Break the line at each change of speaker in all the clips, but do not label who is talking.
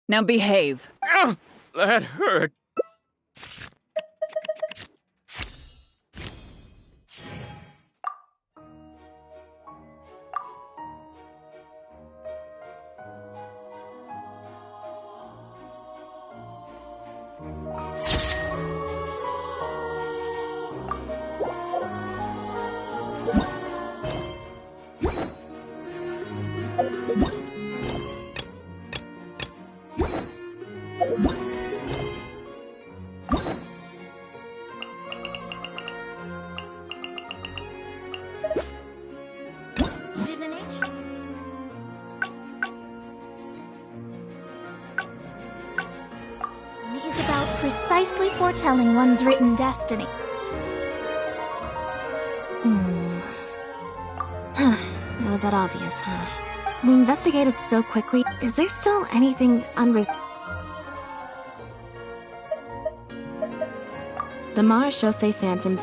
Now behave.
Ow! That hurt.
Precisely foretelling one's written destiny.
Was that obvious, huh? We investigated so quickly. Is there still anything The Marechaussee Phantom.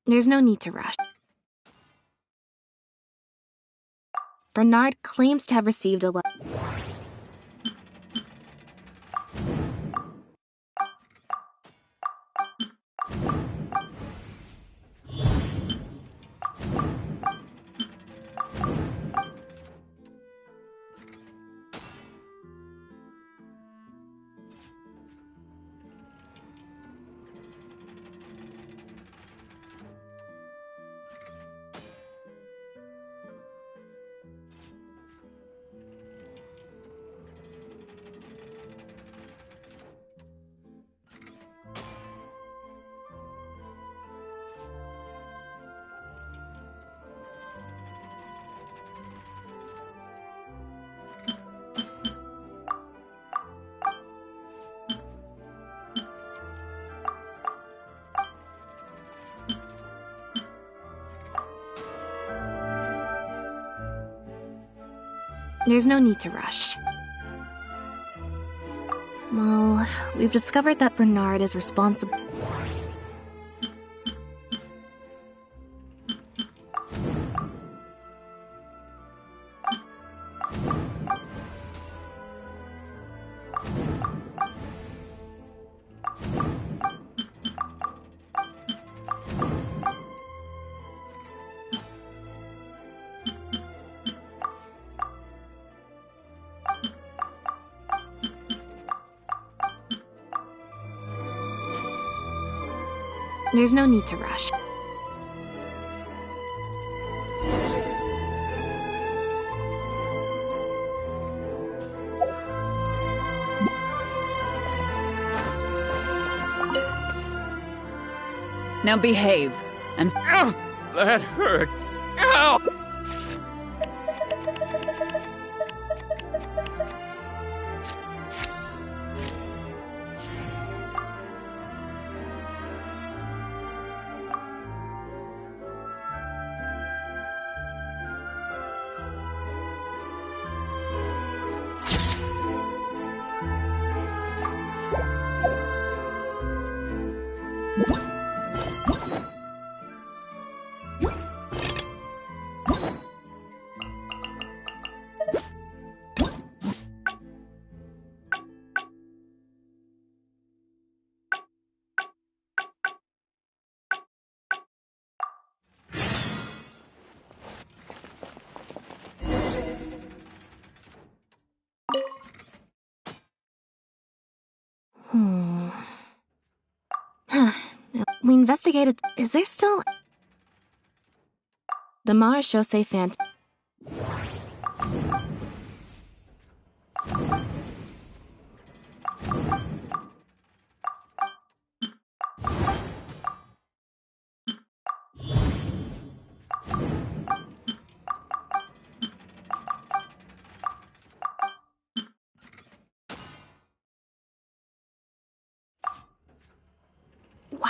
There's no need to rush. Bernard claims to have received a letter. There's no need to rush. Well, we've discovered that Bernard is responsible. There's no need to rush.
Now behave, and
Ow! That hurt. Ow!
We investigated. Is there still. The Marechaussee Fant.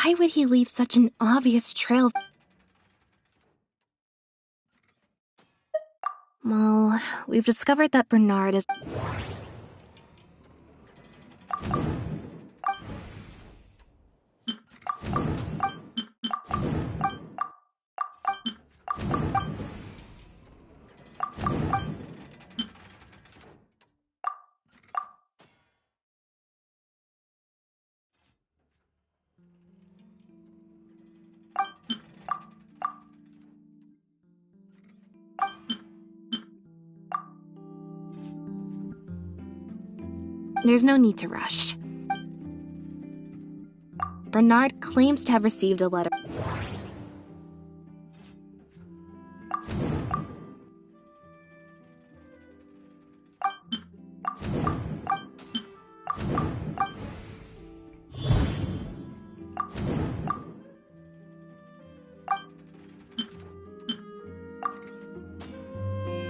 Why would he leave such an obvious trail? Well, we've discovered that Bernard is. There's no need to rush. Bernard claims to have received a letter.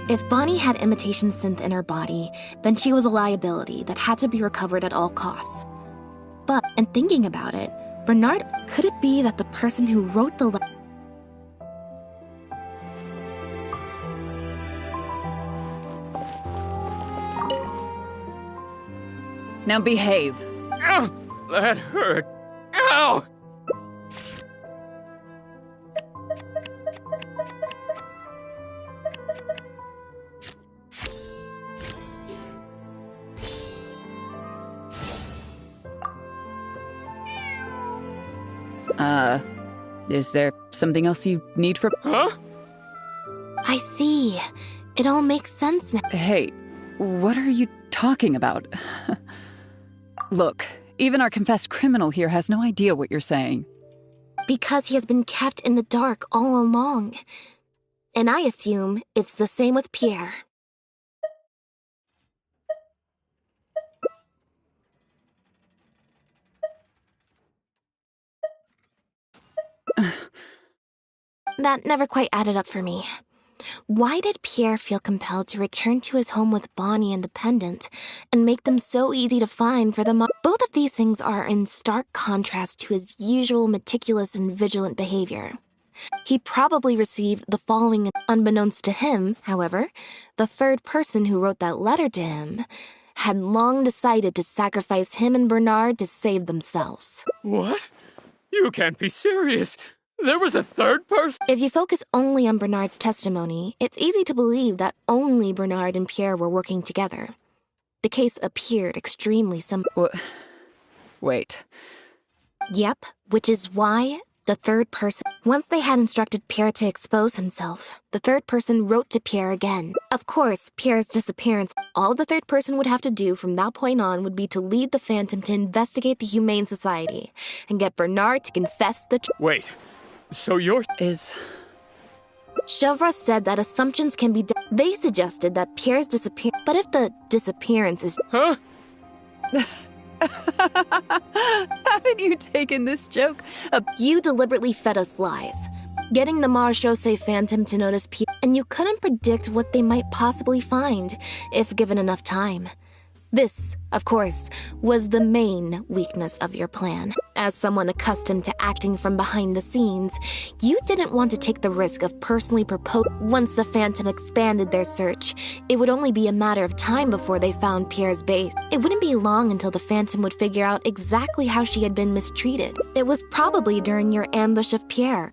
If Bonnie had imitation synth in her body, then she was a liability that had to be recovered at all costs. But, in thinking about it, Bernard, could it be that the person who wrote the letter...
now behave.
Ow! That hurt. Ow!
Is there something else you need for—
Huh?
I see. It all makes sense now.
Hey, what are you talking about? Look, even our confessed criminal here has no idea what you're saying.
Because he has been kept in the dark all along. And I assume it's the same with Pierre. That never quite added up for me. Why did Pierre feel compelled to return to his home with Bonnie and Dependent and make them so easy to find for the Both of these things are in stark contrast to his usual meticulous and vigilant behavior. He probably received the following unbeknownst to him, however. The third person who wrote that letter to him had long decided to sacrifice him and Bernard to save themselves.
What? You can't be serious. There was a third person?
If you focus only on Bernard's testimony, it's easy to believe that only Bernard and Pierre were working together. The case appeared extremely simple.
Wait.
Yep, which is why the third person... Once they had instructed Pierre to expose himself, the third person wrote to Pierre again. Of course, Pierre's disappearance... All the third person would have to do from that point on would be to lead the Phantom to investigate the Humane Society and get Bernard to confess the...
Wait, so you're...
Chevra said that assumptions can be... They suggested that Pierre's disappearance... But if the disappearance is...
Huh?
Haven't you taken this joke?
You deliberately fed us lies, getting the Marechaussee Phantom to notice Pierre, and you couldn't predict what they might possibly find if given enough time. This, of course, was the main weakness of your plan. As someone accustomed to acting from behind the scenes, you didn't want to take the risk of personally proposing. Once the Phantom expanded their search, it would only be a matter of time before they found Pierre's base. It wouldn't be long until the Phantom would figure out exactly how she had been mistreated. It was probably during your ambush of Pierre.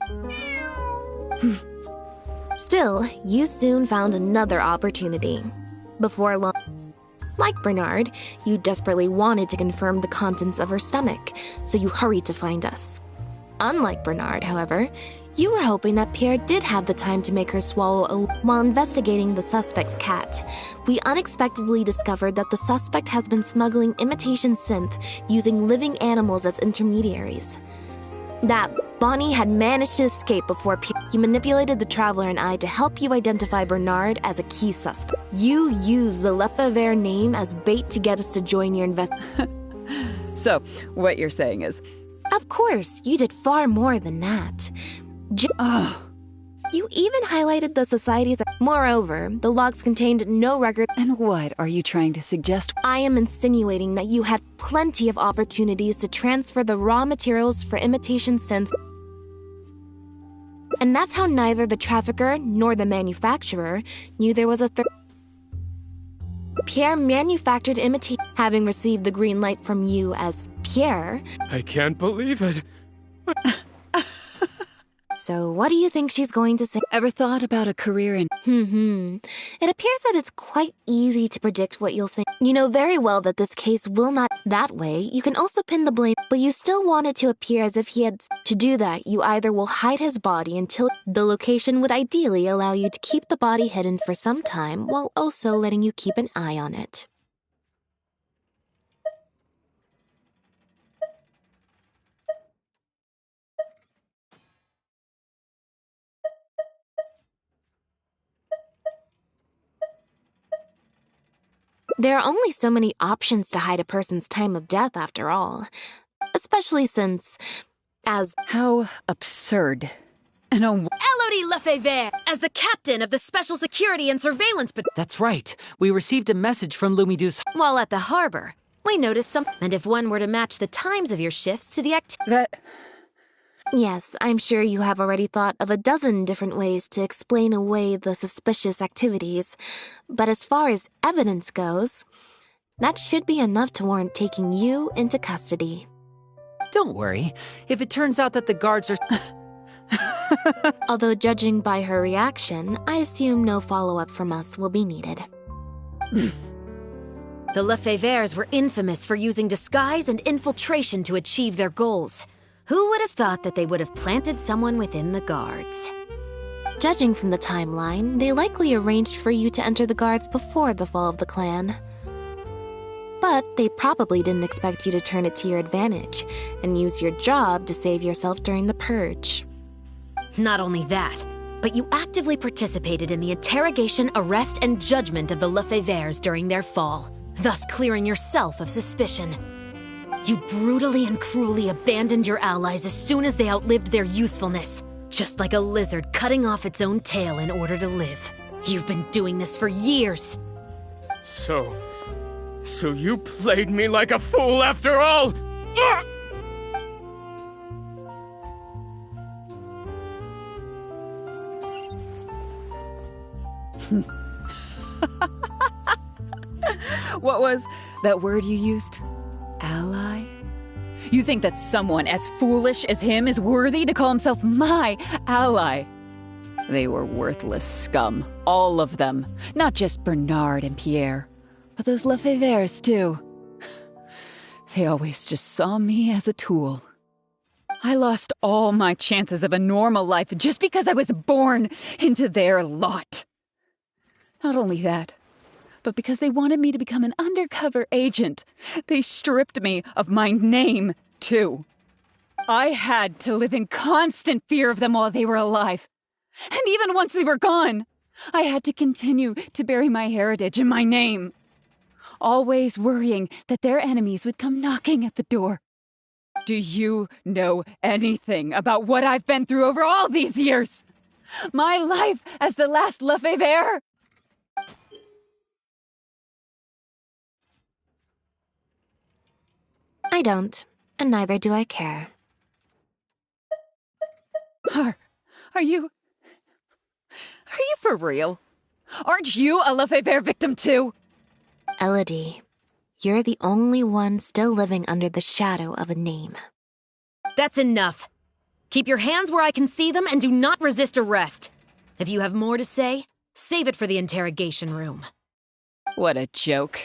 Still, you soon found another opportunity. Before long... Like Bernard, you desperately wanted to confirm the contents of her stomach, so you hurried to find us. Unlike Bernard, however, you were hoping that Pierre did have the time to make her swallow a... While investigating the suspect's cat, we unexpectedly discovered that the suspect has been smuggling imitation synth using living animals as intermediaries. That Bonnie had managed to escape before you manipulated the Traveler and I to help you identify Bernard as a key suspect. You used the Lefebvre name as bait to get us to join your
So, what you're saying is...
Of course, you did far more than that. You even highlighted the society's... Moreover, the logs contained no record...
And what are you trying to suggest?
I am insinuating that you had plenty of opportunities to transfer the raw materials for imitation synth. And that's how neither the trafficker nor the manufacturer knew there was a third... Pierre manufactured imitation... Having received the green light from you as Pierre...
I can't believe it.
So what do you think she's going to say?
Ever thought about a career in...
It appears that it's quite easy to predict what you'll think. You know very well that this case will not... That way, you can also pin the blame, but you still want it to appear as if he had... To do that, you either will hide his body until... The location would ideally allow you to keep the body hidden for some time, while also letting you keep an eye on it. There are only so many options to hide a person's time of death, after all. Especially since, as...
How absurd. And
Elodie Lefebvre, as the captain of the Special Security and Surveillance...
That's right. We received a message from Lumidu's...
While at the harbor, we noticed some... And if one were to match the times of your shifts to the
Yes, I'm sure you have already thought of a dozen different ways to explain away the suspicious activities. But as far as evidence goes, that should be enough to warrant taking you into custody.
Don't worry. If it turns out that the guards are...
Although judging by her reaction, I assume no follow-up from us will be needed.
The Lefebvres were infamous for using disguise and infiltration to achieve their goals. Who would have thought that they would have planted someone within the guards?
Judging from the timeline, they likely arranged for you to enter the guards before the fall of the clan. But they probably didn't expect you to turn it to your advantage and use your job to save yourself during the purge.
Not only that, but you actively participated in the interrogation, arrest, and judgment of the Lefebvres during their fall, thus clearing yourself of suspicion. You brutally and cruelly abandoned your allies as soon as they outlived their usefulness, just like a lizard cutting off its own tail in order to live. You've been doing this for years.
So you played me like a fool after all?
What was that word you used? Ally? You think that someone as foolish as him is worthy to call himself my ally? They were worthless scum, all of them. Not just Bernard and Pierre, but those Lefevres too. They always just saw me as a tool. I lost all my chances of a normal life just because I was born into their lot. Not only that, but because they wanted me to become an undercover agent, they stripped me of my name, too. I had to live in constant fear of them while they were alive. And even once they were gone, I had to continue to bury my heritage and my name. Always worrying that their enemies would come knocking at the door. Do you know anything about what I've been through over all these years? My life as the last Lefevre?
I don't, and neither do I care.
Are you for real? Aren't you a Lefevre victim too?
Elodie, you're the only one still living under the shadow of a name.
That's enough. Keep your hands where I can see them and do not resist arrest. If you have more to say, save it for the interrogation room.
What a joke.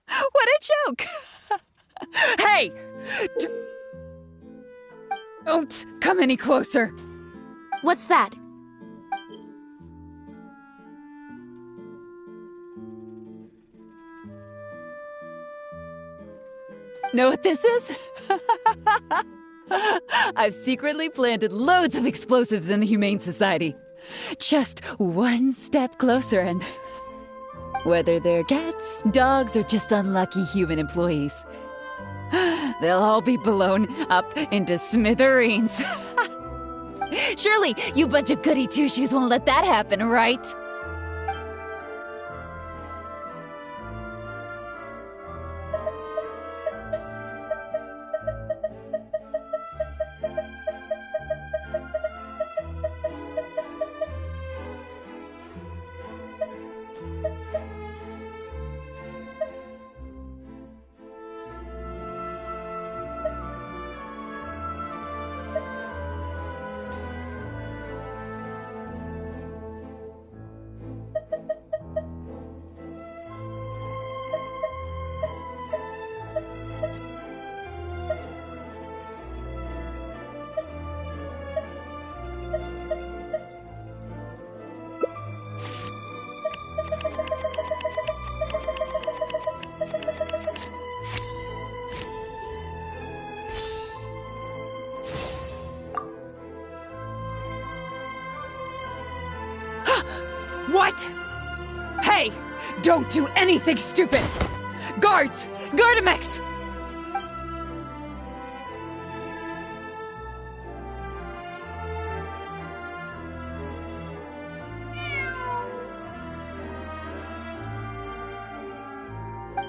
What a joke! Hey! Don't come any closer.
What's that?
Know what this is? I've secretly planted loads of explosives in the Humane Society. Just one step closer and... whether they're cats, dogs, or just unlucky human employees, they'll all be blown up into smithereens. Surely you bunch of goody two-shoes won't let that happen, right? What? Hey! Don't do anything stupid! Guards! Gardamex!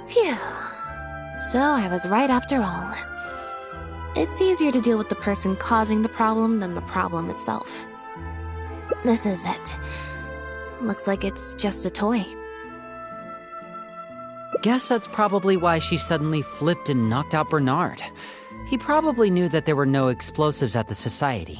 Phew. So I was right after all. It's easier to deal with the person causing the problem than the problem itself. This is it. Looks like it's just a toy.
Guess that's probably why she suddenly flipped and knocked out Bernard. He probably knew that there were no explosives at the Society.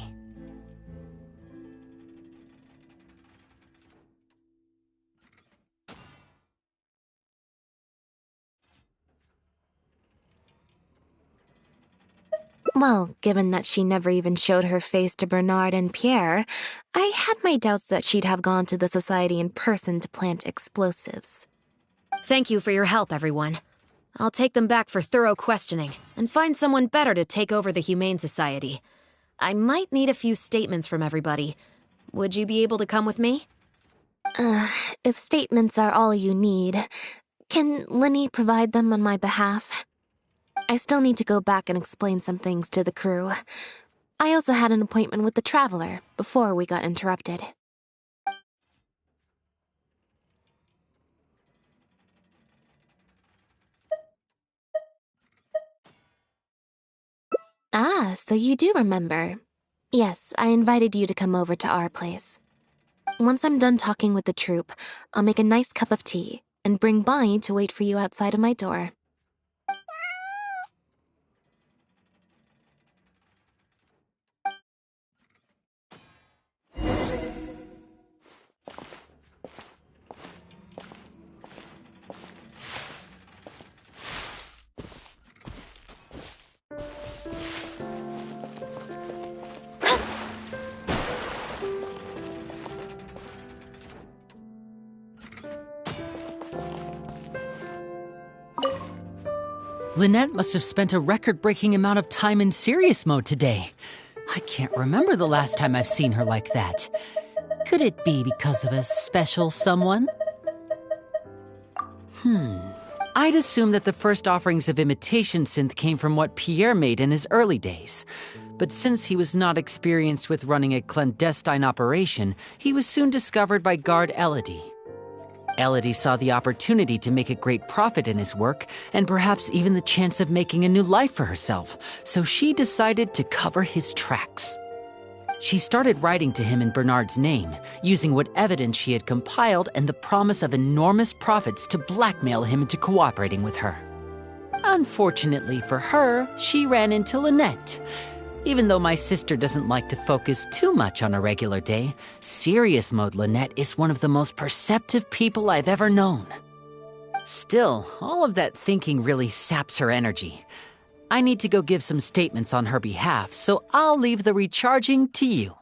Well, given that she never even showed her face to Bernard and Pierre, I had my doubts that she'd have gone to the Society in person to plant explosives.
Thank you for your help, everyone. I'll take them back for thorough questioning and find someone better to take over the Humane Society. I might need a few statements from everybody. Would you be able to come with me?
If statements are all you need, can Linny provide them on my behalf? I still need to go back and explain some things to the crew. I also had an appointment with the Traveler before we got interrupted. Ah, so you do remember. Yes, I invited you to come over to our place. Once I'm done talking with the troupe, I'll make a nice cup of tea and bring Bonnie to wait for you outside of my door.
Lynette must have spent a record-breaking amount of time in serious mode today. I can't remember the last time I've seen her like that. Could it be because of a special someone? I'd assume that the first offerings of imitation synth came from what Pierre made in his early days. But since he was not experienced with running a clandestine operation, he was soon discovered by guard Elodie. Elodie saw the opportunity to make a great profit in his work, and perhaps even the chance of making a new life for herself, so she decided to cover his tracks. She started writing to him in Bernard's name, using what evidence she had compiled and the promise of enormous profits to blackmail him into cooperating with her. Unfortunately for her, she ran into Lynette. Even though my sister doesn't like to focus too much on a regular day, serious mode Lynette is one of the most perceptive people I've ever known. Still, all of that thinking really saps her energy. I need to go give some statements on her behalf, so I'll leave the recharging to you.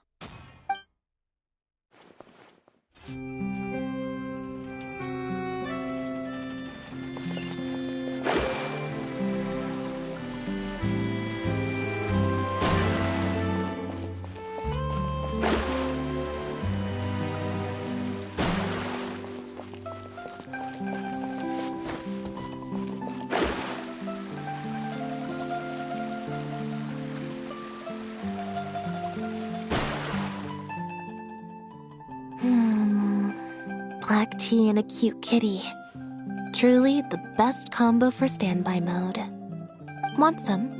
Black tea and a cute kitty. Truly the best combo for standby mode. Want some?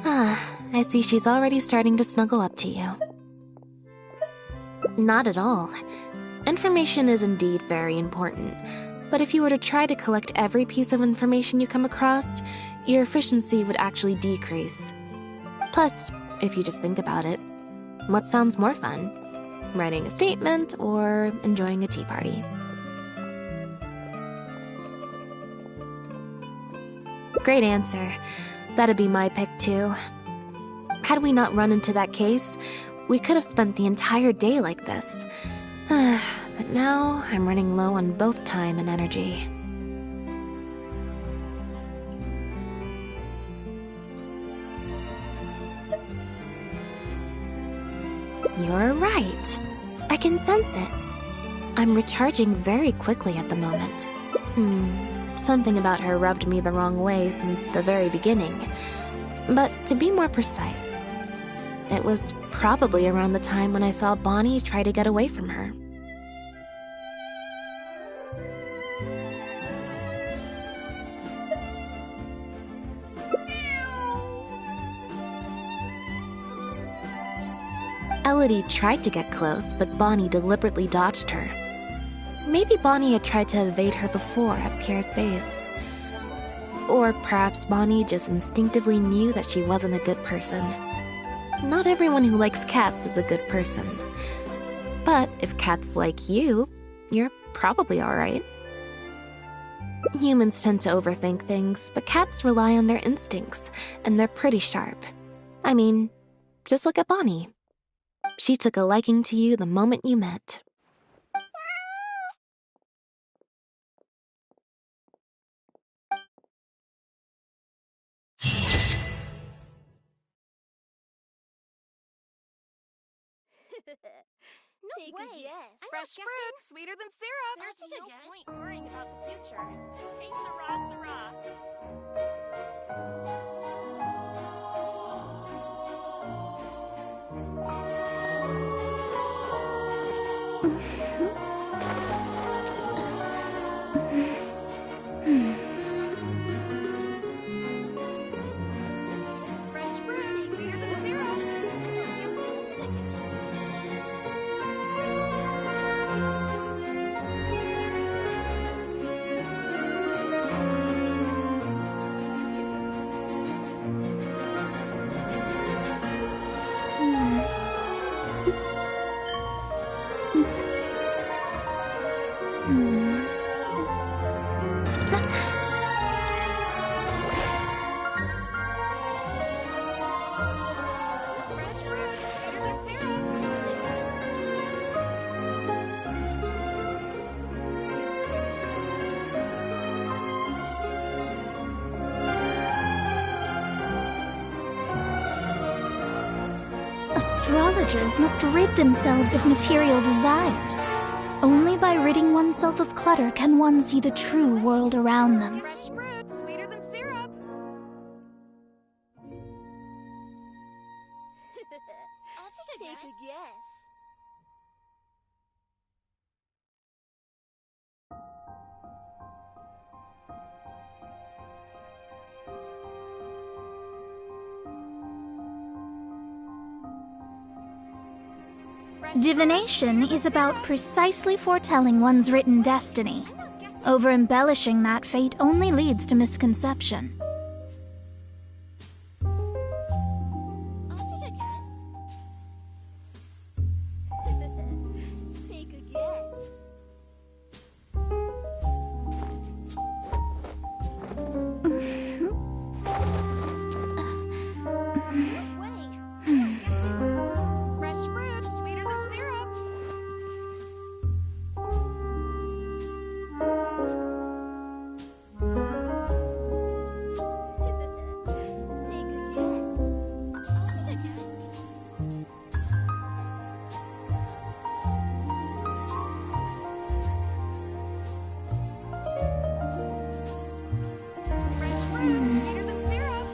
I see she's already starting to snuggle up to you. Not at all. Information is indeed very important, but if you were to try to collect every piece of information you come across, your efficiency would actually decrease. Plus, if you just think about it, what sounds more fun? Writing a statement or enjoying a tea party? Great answer. That'd be my pick too. Had we not run into that case, we could have spent the entire day like this. But now I'm running low on both time and energy. You're right. I can sense it. I'm recharging very quickly at the moment. Something about her rubbed me the wrong way since the very beginning. But to be more precise, it was probably around the time when I saw Bonnie try to get away from her. Elodie tried to get close, but Bonnie deliberately dodged her. Maybe Bonnie had tried to evade her before at Pierre's base. Or perhaps Bonnie just instinctively knew that she wasn't a good person. Not everyone who likes cats is a good person. But if cats like you, you're probably alright. Humans tend to overthink things, but cats rely on their instincts, and they're pretty sharp. I mean, just look at Bonnie. She took a liking to you the moment you met.
Take a guess. Fresh fruit, sweeter than syrup. There's no point worrying about the future. Hey, Sarah, Sarah. Fresh fruit, Fresh fruit, sweeter than syrup.
Astrologers must rid themselves of material desires. Only by ridding oneself of clutter can one see the true world around them.
Fresh fruit, sweeter than syrup. I'll take a guess.
Divination is about precisely foretelling one's written destiny. Over-embellishing that fate only leads to misconception.
I'll take a guess. Take a guess. Wait. Fresh fruit, sweeter than syrup. Take a guess. I'll take a guess. Fresh fruit, sweeter than syrup.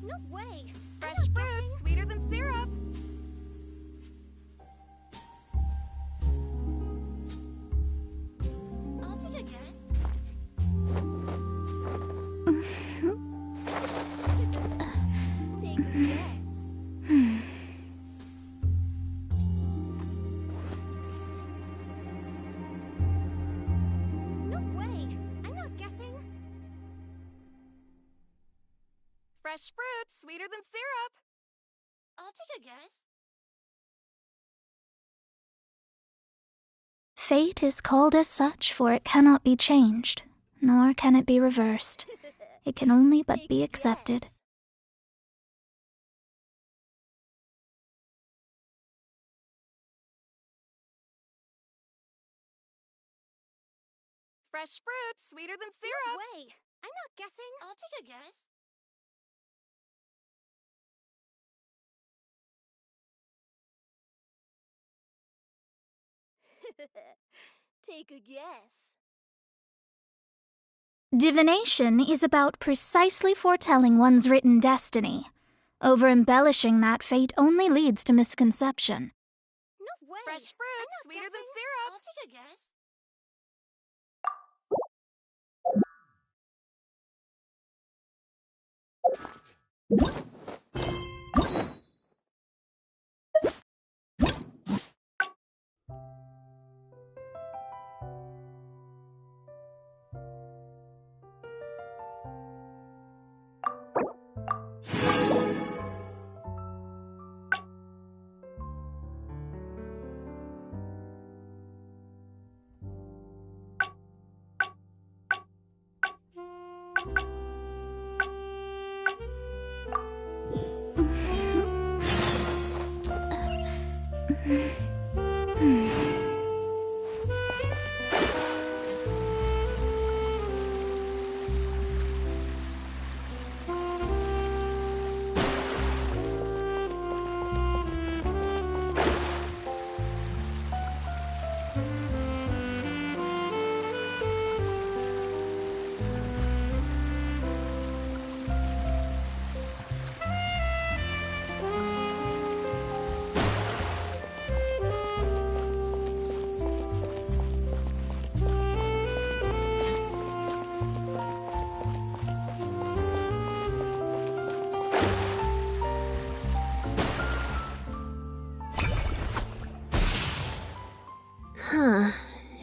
No way! Fresh fruit, sweeter than syrup. I'll take a guess. Take a guess. No way! I'm not guessing. Fresh fruit, sweeter than syrup. I'll take a guess.
Fate is called as such, for it cannot be changed, nor can it be reversed. It can only but
Take
be
a
accepted.
guess. Fresh fruit, sweeter than syrup. No way! I'm not guessing. I'll take a guess. Take a guess.
Divination is about precisely foretelling one's written destiny. Over-embellishing that fate only leads to misconception.
No way! Fresh fruit, sweeter than syrup. I'll take a guess.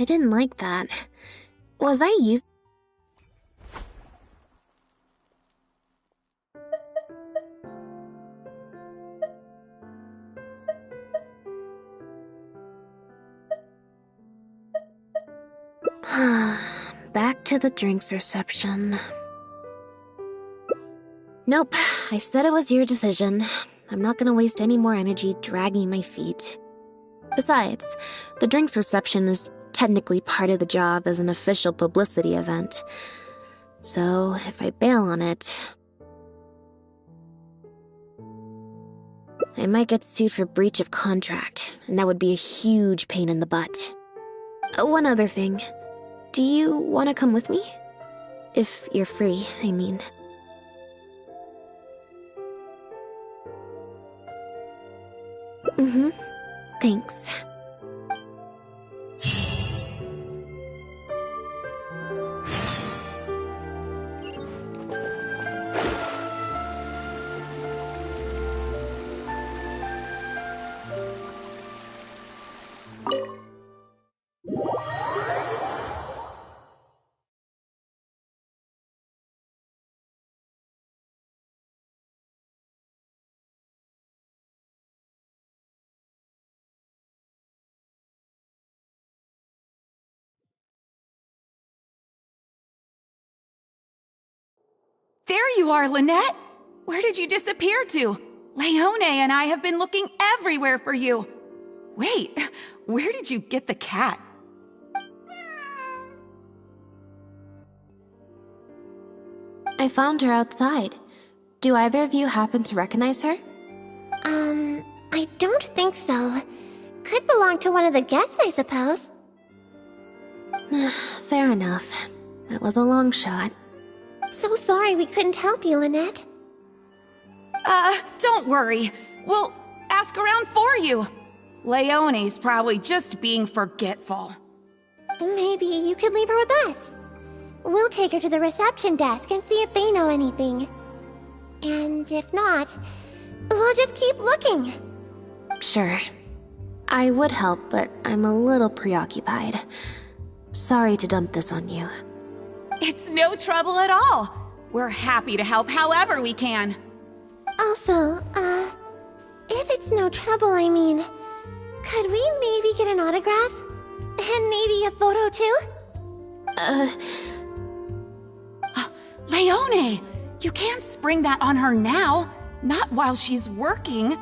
I didn't like that. Was I used? Back to the drinks reception. Nope, I said it was your decision. I'm not gonna waste any more energy dragging my feet. Besides, the drinks reception is technically part of the job as an official publicity event. So, if I bail on it, I might get sued for breach of contract, and that would be a huge pain in the butt. One other thing. Do you want to come with me? If you're free, I mean. Thanks.
There you are, Lynette! Where did you disappear to? Leone and I have been looking everywhere for you. Wait, where did you get the cat?
I found her outside. Do either of you happen to recognize her?
I don't think so. Could belong to one of the guests, I suppose.
Fair enough. It was a long shot.
So sorry we couldn't help you, Lynette.
Don't worry. We'll ask around for you. Leone's probably just being forgetful.
Maybe you could leave her with us. We'll take her to the reception desk and see if they know anything. And if not, we'll just keep looking.
Sure. I would help, but I'm a little preoccupied. Sorry to dump this on you.
It's no trouble at all. We're happy to help however we can.
Also, if it's no trouble, I mean, could we maybe get an autograph? And maybe a photo too?
Leone! You can't spring that on her now. Not while she's working.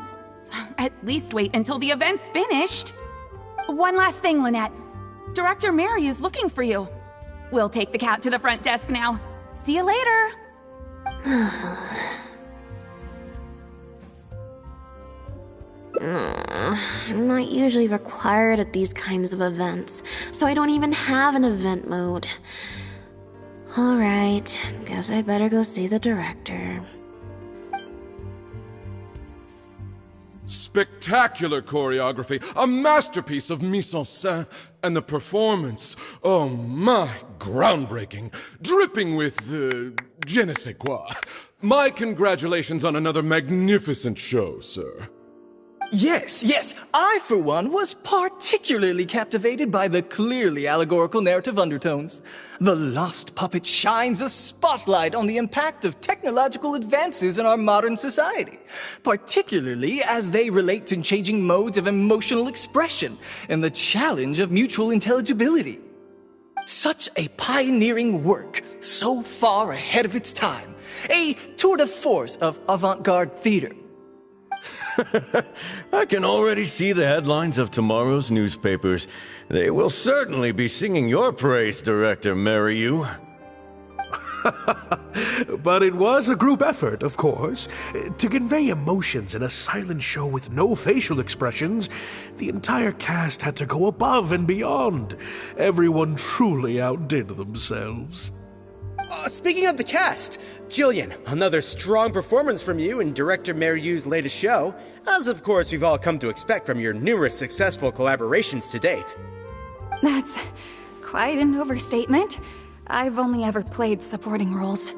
At least wait until the event's finished. One last thing, Lynette. Director Mariu's looking for you. We'll take the cat to the front desk now. See you later.
I'm not usually required at these kinds of events, so I don't even have an event mode. Alright, guess I'd better go see the director.
Spectacular choreography, a masterpiece of mise-en-scène, and the performance, oh my, groundbreaking, dripping with, je ne sais quoi. My congratulations on another magnificent show, sir.
Yes, I for one was particularly captivated by the clearly allegorical narrative undertones. The Lost Puppet shines a spotlight on the impact of technological advances in our modern society, particularly as they relate to changing modes of emotional expression and the challenge of mutual intelligibility. Such a pioneering work, so far ahead of its time, a tour de force of avant-garde theater.
I can already see the headlines of tomorrow's newspapers. They will certainly be singing your praise, Director Mariu.
But it was a group effort, of course. To convey emotions in a silent show with no facial expressions, the entire cast had to go above and beyond. Everyone truly outdid themselves.
Speaking of the cast, Jillian, another strong performance from you in Director Mariu's latest show, as of course we've all come to expect from your numerous successful collaborations to date.
That's quite an overstatement. I've only ever played supporting roles.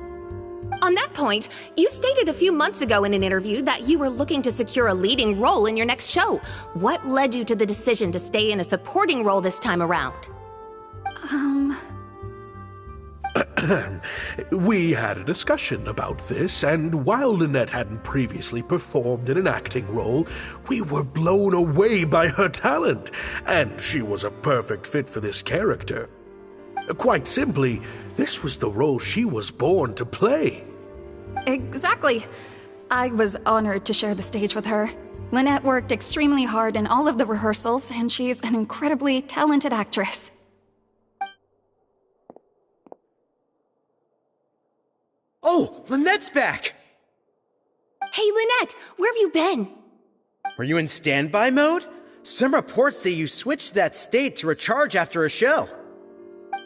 On that point, you stated a few months ago in an interview that you were looking to secure a leading role in your next show. What led you to the decision to stay in a supporting role this time around?
We had a discussion about this, and while Lynette hadn't previously performed in an acting role, we were blown away by her talent, and she was a perfect fit for this character. Quite simply, this was the role she was born to play.
Exactly. I was honored to share the stage with her. Lynette worked extremely hard in all of the rehearsals, and she's an incredibly talented actress.
Oh, Lynette's back!
Hey, Lynette, where have you been?
Were you in standby mode? Some reports say you switched that state to recharge after a show.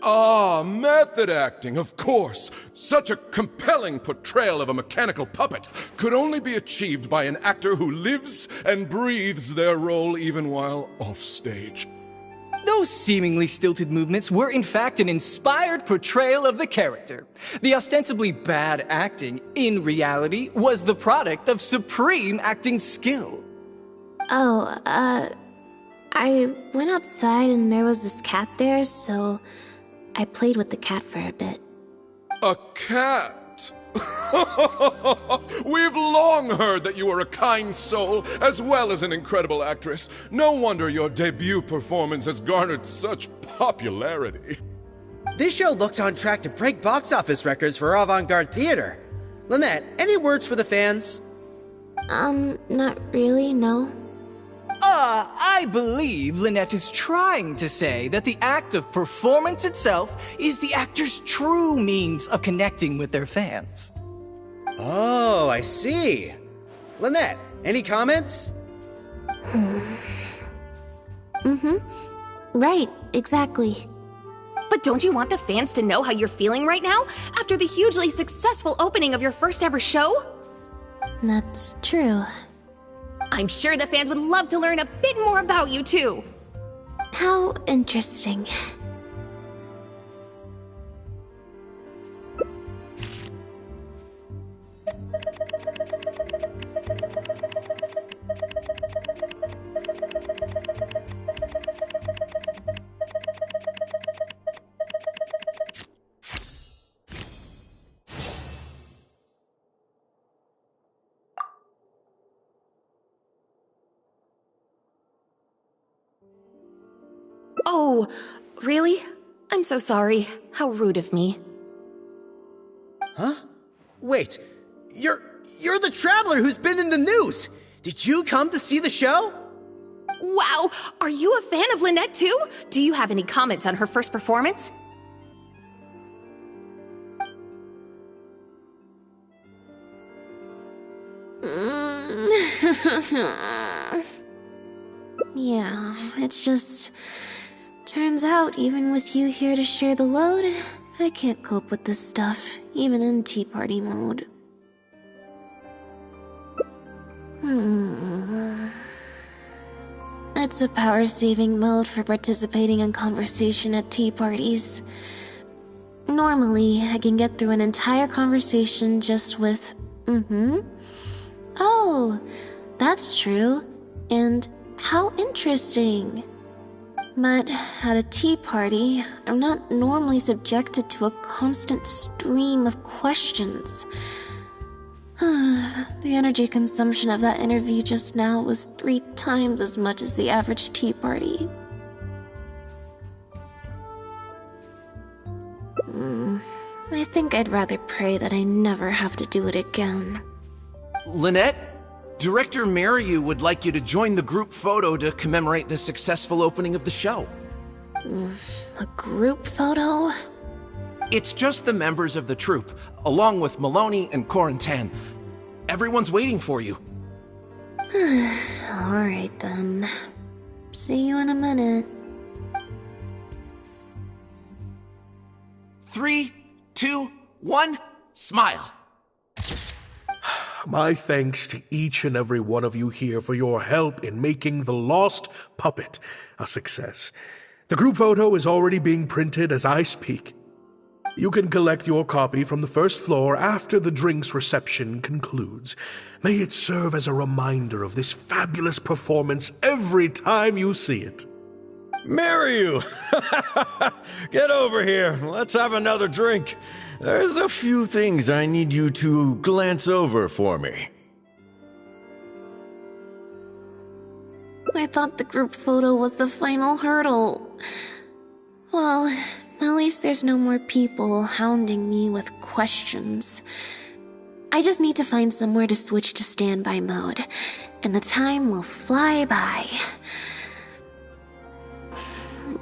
Ah, method acting, of course. Such a compelling portrayal of a mechanical puppet could only be achieved by an actor who lives and breathes their role even while offstage.
Those seemingly stilted movements were in fact an inspired portrayal of the character. The ostensibly bad acting, in reality, was the product of supreme acting skill.
Oh, I went outside and there was this cat there, so I played with the cat for a bit.
A cat? We've long heard that you are a kind soul, as well as an incredible actress. No wonder your debut performance has garnered such popularity.
This show looks on track to break box office records for avant-garde theater. Lynette, any words for the fans?
Not really, no.
I believe Lynette is trying to say that the act of performance itself is the actor's true means of connecting with their fans.
Oh, I see. Lynette, any comments?
Right, exactly.
But don't you want the fans to know how you're feeling right now, after the hugely successful opening of your first ever show?
That's true.
I'm sure the fans would love to learn a bit more about you, too.
How interesting.
Oh, really? I'm so sorry. How rude of me.
Huh? Wait, you're the traveler who's been in the news! Did you come to see the show?
Wow, are you a fan of Lynette too? Do you have any comments on her first performance?
Yeah, it's just... Turns out, even with you here to share the load, I can't cope with this stuff, even in Tea Party mode. It's a power-saving mode for participating in conversation at tea parties. Normally, I can get through an entire conversation just with, Oh, that's true. And how interesting. But at a tea party, I'm not normally subjected to a constant stream of questions. The energy consumption of that interview just now was 3 times as much as the average tea party. I think I'd rather pray that I never have to do it again.
Lynette? Director Mariyu would like you to join the group photo to commemorate the successful opening of the show.
A group photo?
It's just the members of the troupe, along with Maloney and Corentin. Everyone's waiting for you.
Alright then. See you in a minute.
3, 2, 1, smile.
My thanks to each and every one of you here for your help in making The Lost Puppet a success. The group photo is already being printed as I speak. You can collect your copy from the first floor after the drinks reception concludes. May it serve as a reminder of this fabulous performance every time you see it.
Maryu! Get over here. Let's have another drink. There's a few things I need you to glance over for me.
I thought the group photo was the final hurdle. Well, at least there's no more people hounding me with questions. I just need to find somewhere to switch to standby mode, and the time will fly by.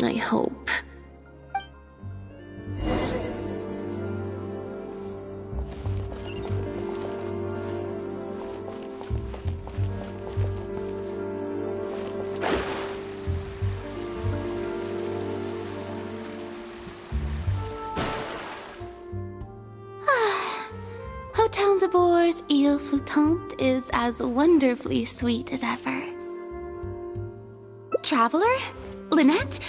I hope.
Hotel de Bour's Ile Flottante is as wonderfully sweet as ever.
Traveler? Lynette?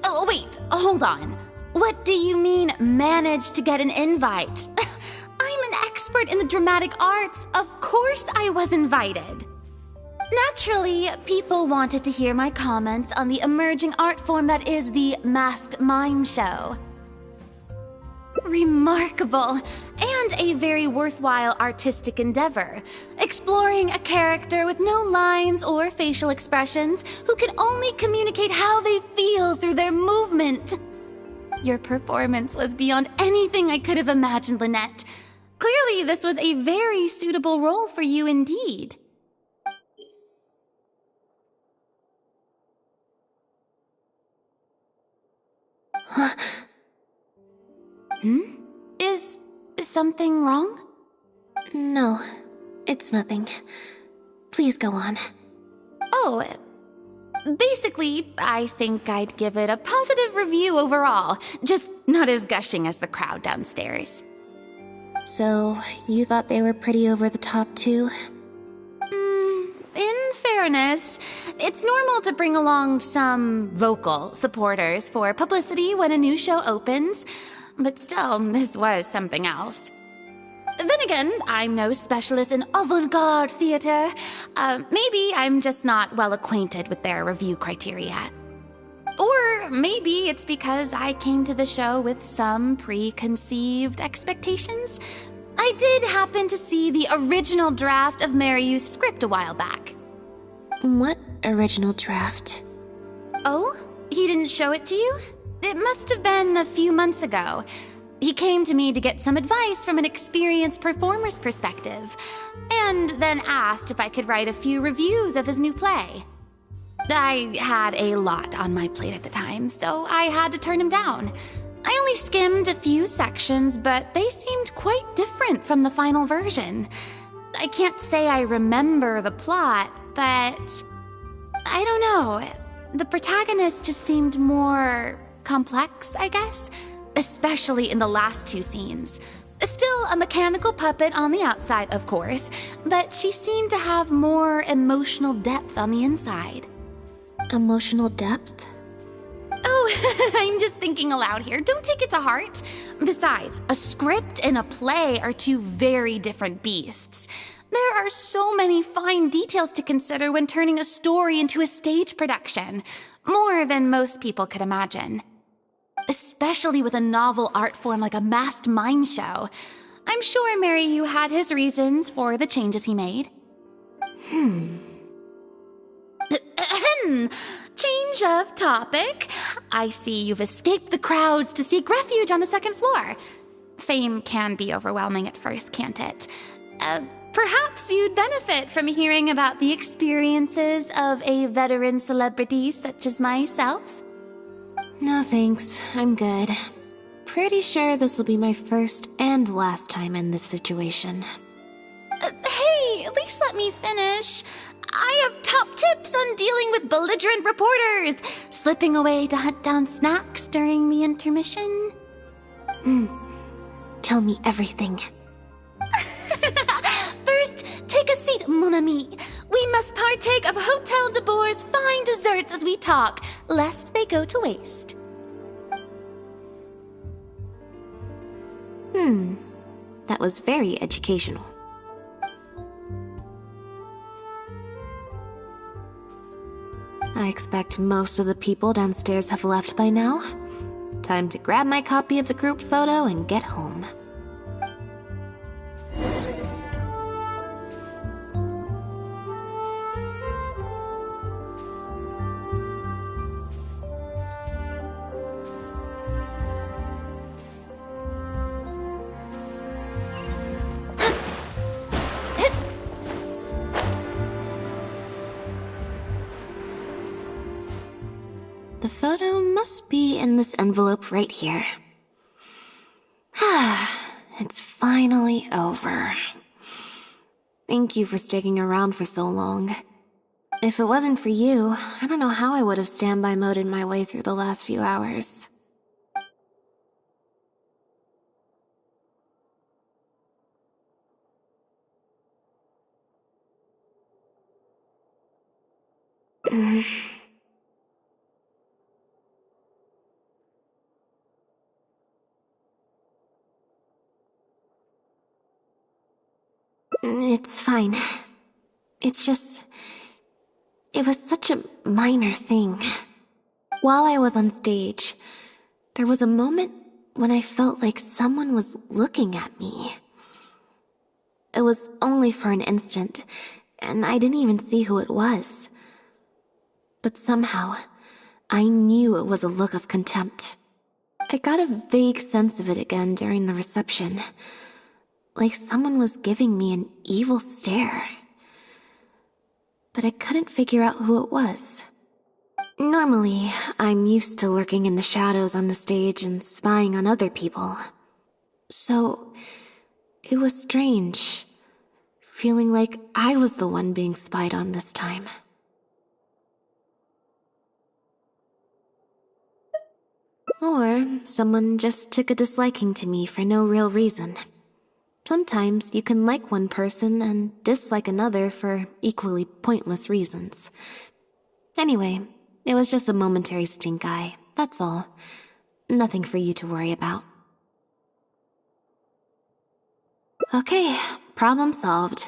Oh, wait, hold on. What do you mean, managed to get an invite? I'm an expert in the dramatic arts. Of course I was invited. Naturally, people wanted to hear my comments on the emerging art form that is the masked mime show. Remarkable, and a very worthwhile artistic endeavor, exploring a character with no lines or facial expressions who can only communicate how they feel through their movement. Your performance was beyond anything I could have imagined, Lynette. Clearly, this was a very suitable role for you indeed.
Huh?
Is something wrong?
No, it's nothing. Please go on.
Oh, basically, I think I'd give it a positive review overall, just not as gushing as the crowd downstairs.
So, you thought they were pretty over the top too?
In fairness, it's normal to bring along some vocal supporters for publicity when a new show opens. But still, this was something else. Then again, I'm no specialist in avant-garde theater. Maybe I'm just not well acquainted with their review criteria. Or maybe it's because I came to the show with some preconceived expectations. I did happen to see the original draft of Maryu's script a while back.
What original draft?
Oh? He didn't show it to you? It must have been a few months ago. He came to me to get some advice from an experienced performer's perspective, and then asked if I could write a few reviews of his new play. I had a lot on my plate at the time, so I had to turn him down. I only skimmed a few sections, but they seemed quite different from the final version. I can't say I remember the plot, but I don't know. The protagonist just seemed more complex, I guess, especially in the last two scenes. Still a mechanical puppet on the outside, of course, but she seemed to have more emotional depth on the inside.
Emotional depth?
Oh, I'm just thinking aloud here. Don't take it to heart. Besides, a script and a play are two very different beasts. There are so many fine details to consider when turning a story into a stage production, more than most people could imagine. Especially with a novel art form like a masked mime show. I'm sure Maryu had his reasons for the changes he made. Change of topic. I see you've escaped the crowds to seek refuge on the second floor. Fame can be overwhelming at first, can't it? Perhaps you'd benefit from hearing about the experiences of a veteran celebrity such as myself.
No thanks, I'm good. Pretty sure this will be my first and last time in this situation.
Hey, at least let me finish. I have top tips on dealing with belligerent reporters, slipping away to hunt down snacks during the intermission.
Tell me everything.
First, take a seat, mon ami. We must partake of Hotel de Bour's fine desserts as we talk, lest they go to waste.
That was very educational. I expect most of the people downstairs have left by now. Time to grab my copy of the group photo and get home. The photo must be in this envelope right here. It's finally over. Thank you for sticking around for so long. If it wasn't for you, I don't know how I would have standby moded my way through the last few hours. It's fine. It's just... It was such a minor thing. While I was on stage, there was a moment when I felt like someone was looking at me. It was only for an instant, and I didn't even see who it was. But somehow, I knew it was a look of contempt. I got a vague sense of it again during the reception. Like someone was giving me an evil stare. But I couldn't figure out who it was. Normally, I'm used to lurking in the shadows on the stage and spying on other people. So, it was strange, feeling like I was the one being spied on this time. Or someone just took a disliking to me for no real reason. Sometimes you can like one person and dislike another for equally pointless reasons. Anyway, it was just a momentary stink eye, that's all. Nothing for you to worry about. Okay, problem solved.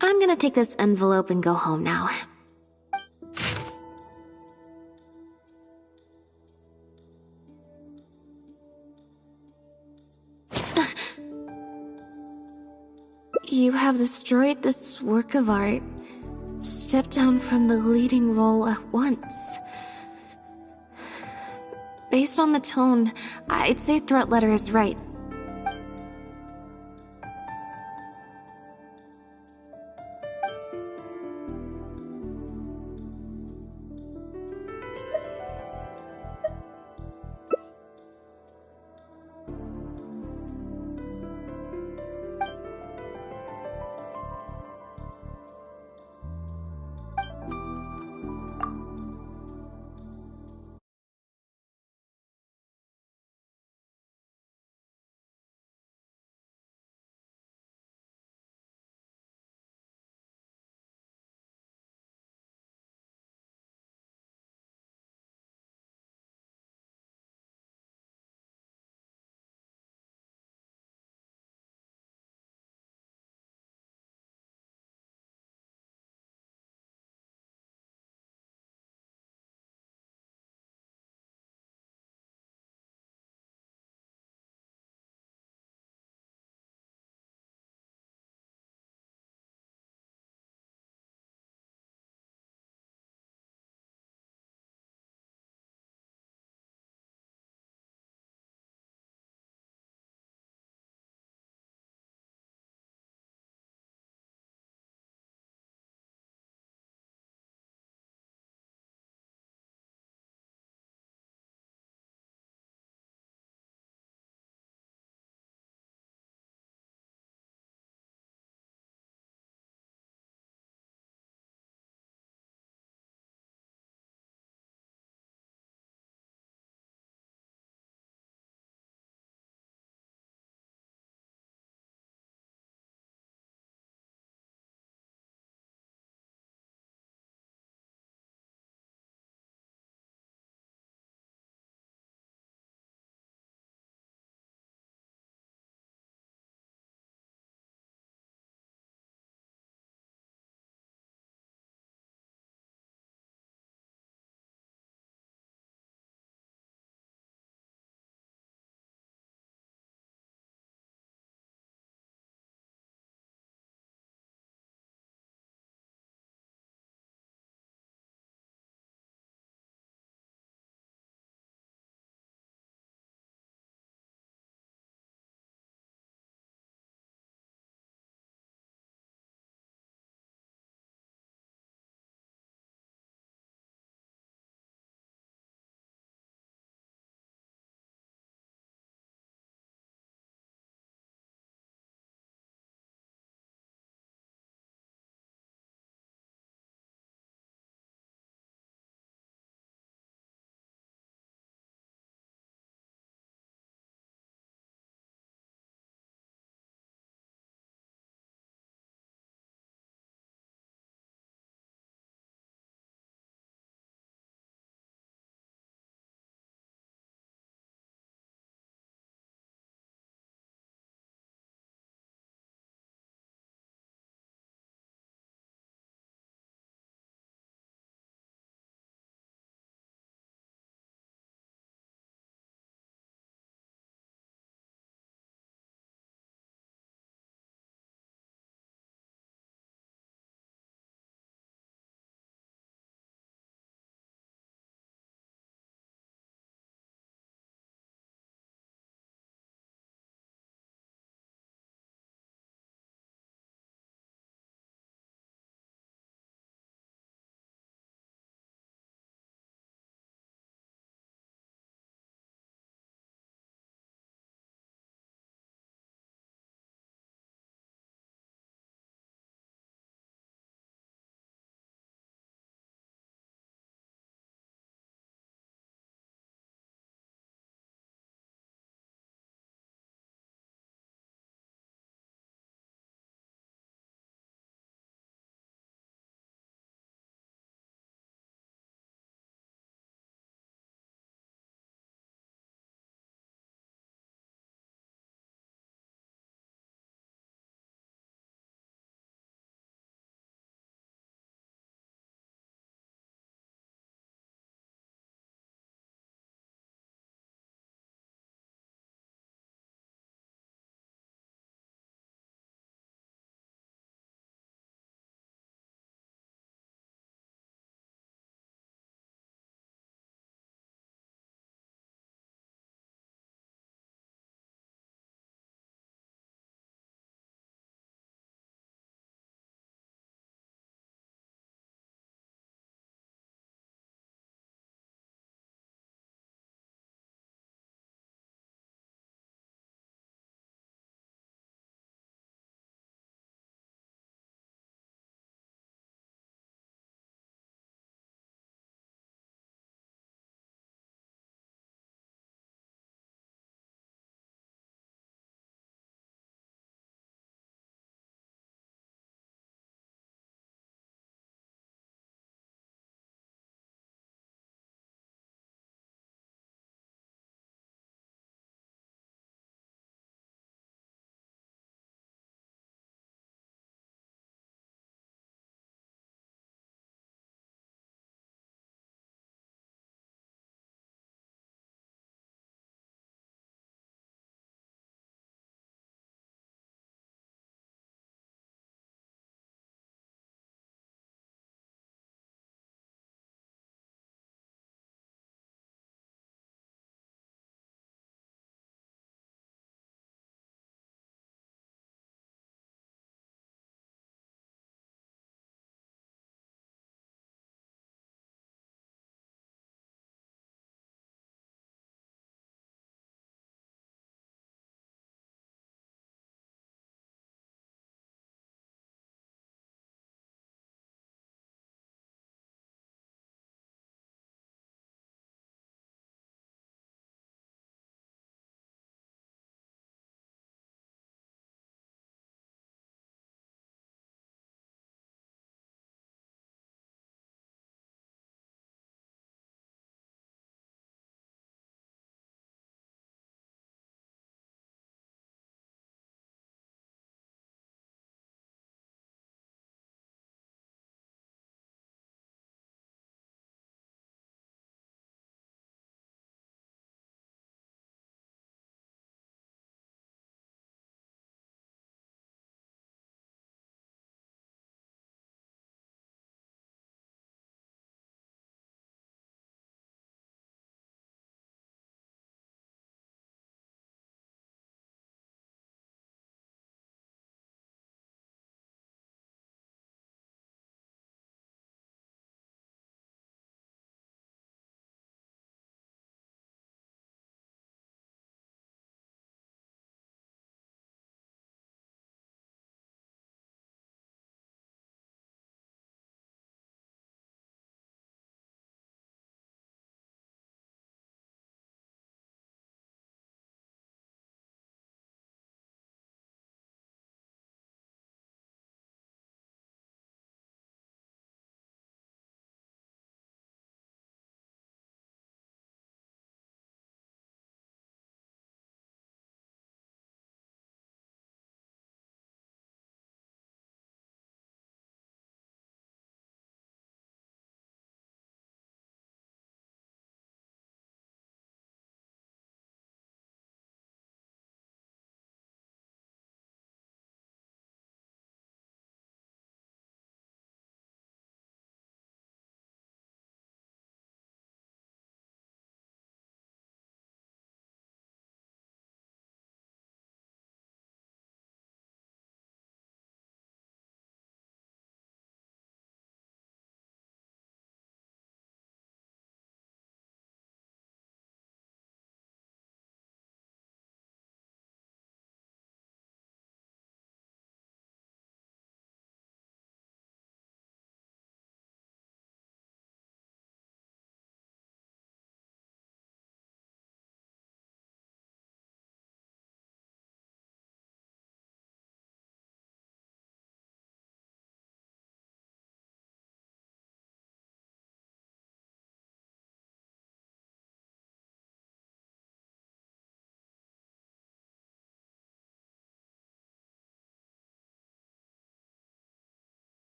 I'm gonna take this envelope and go home now. You have destroyed this work of art. Step down from the leading role at once. Based on the tone, I'd say threat letter is right.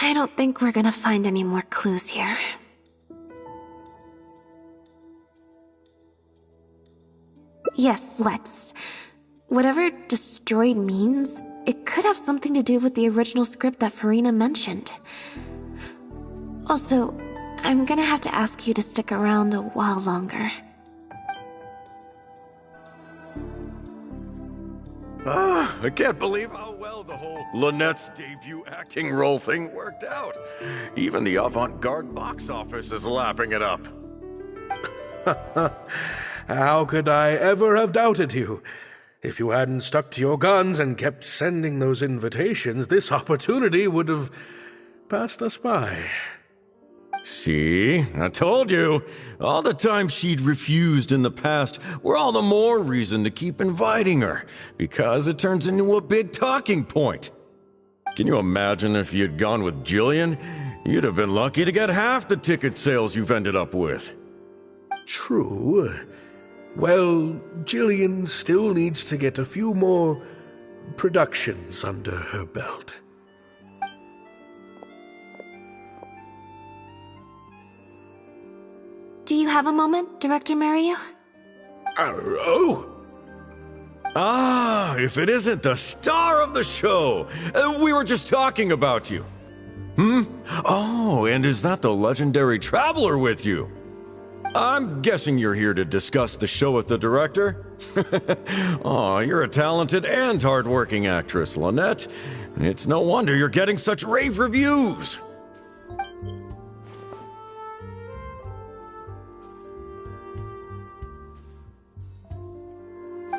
I don't think we're gonna find any more clues here. Yes, let's. Whatever destroyed means, it could have something to do with the original script that Farina mentioned. Also, I'm gonna have to ask you to stick around a while longer.
I can't believe how well the whole Lynette's debut acting role thing worked out. Even the avant-garde box office is lapping it up.
How could I ever have doubted you? If you hadn't stuck to your guns and kept sending those invitations, this opportunity would have passed us by.
See? I told you. All the times she'd refused in the past were all the more reason to keep inviting her, because it turns into a big talking point. Can you imagine if you'd gone with Jillian? You'd have been lucky to get half the ticket sales you've ended up with.
True. Well, Jillian still needs to get a few more productions under her belt.
Do you have a moment, Director Mario?
Oh!
Ah, if it isn't the star of the show! We were just talking about you. Oh, and is that the legendary Traveler with you? I'm guessing you're here to discuss the show with the director? Oh, you're a talented and hardworking actress, Lynette. It's no wonder you're getting such rave reviews.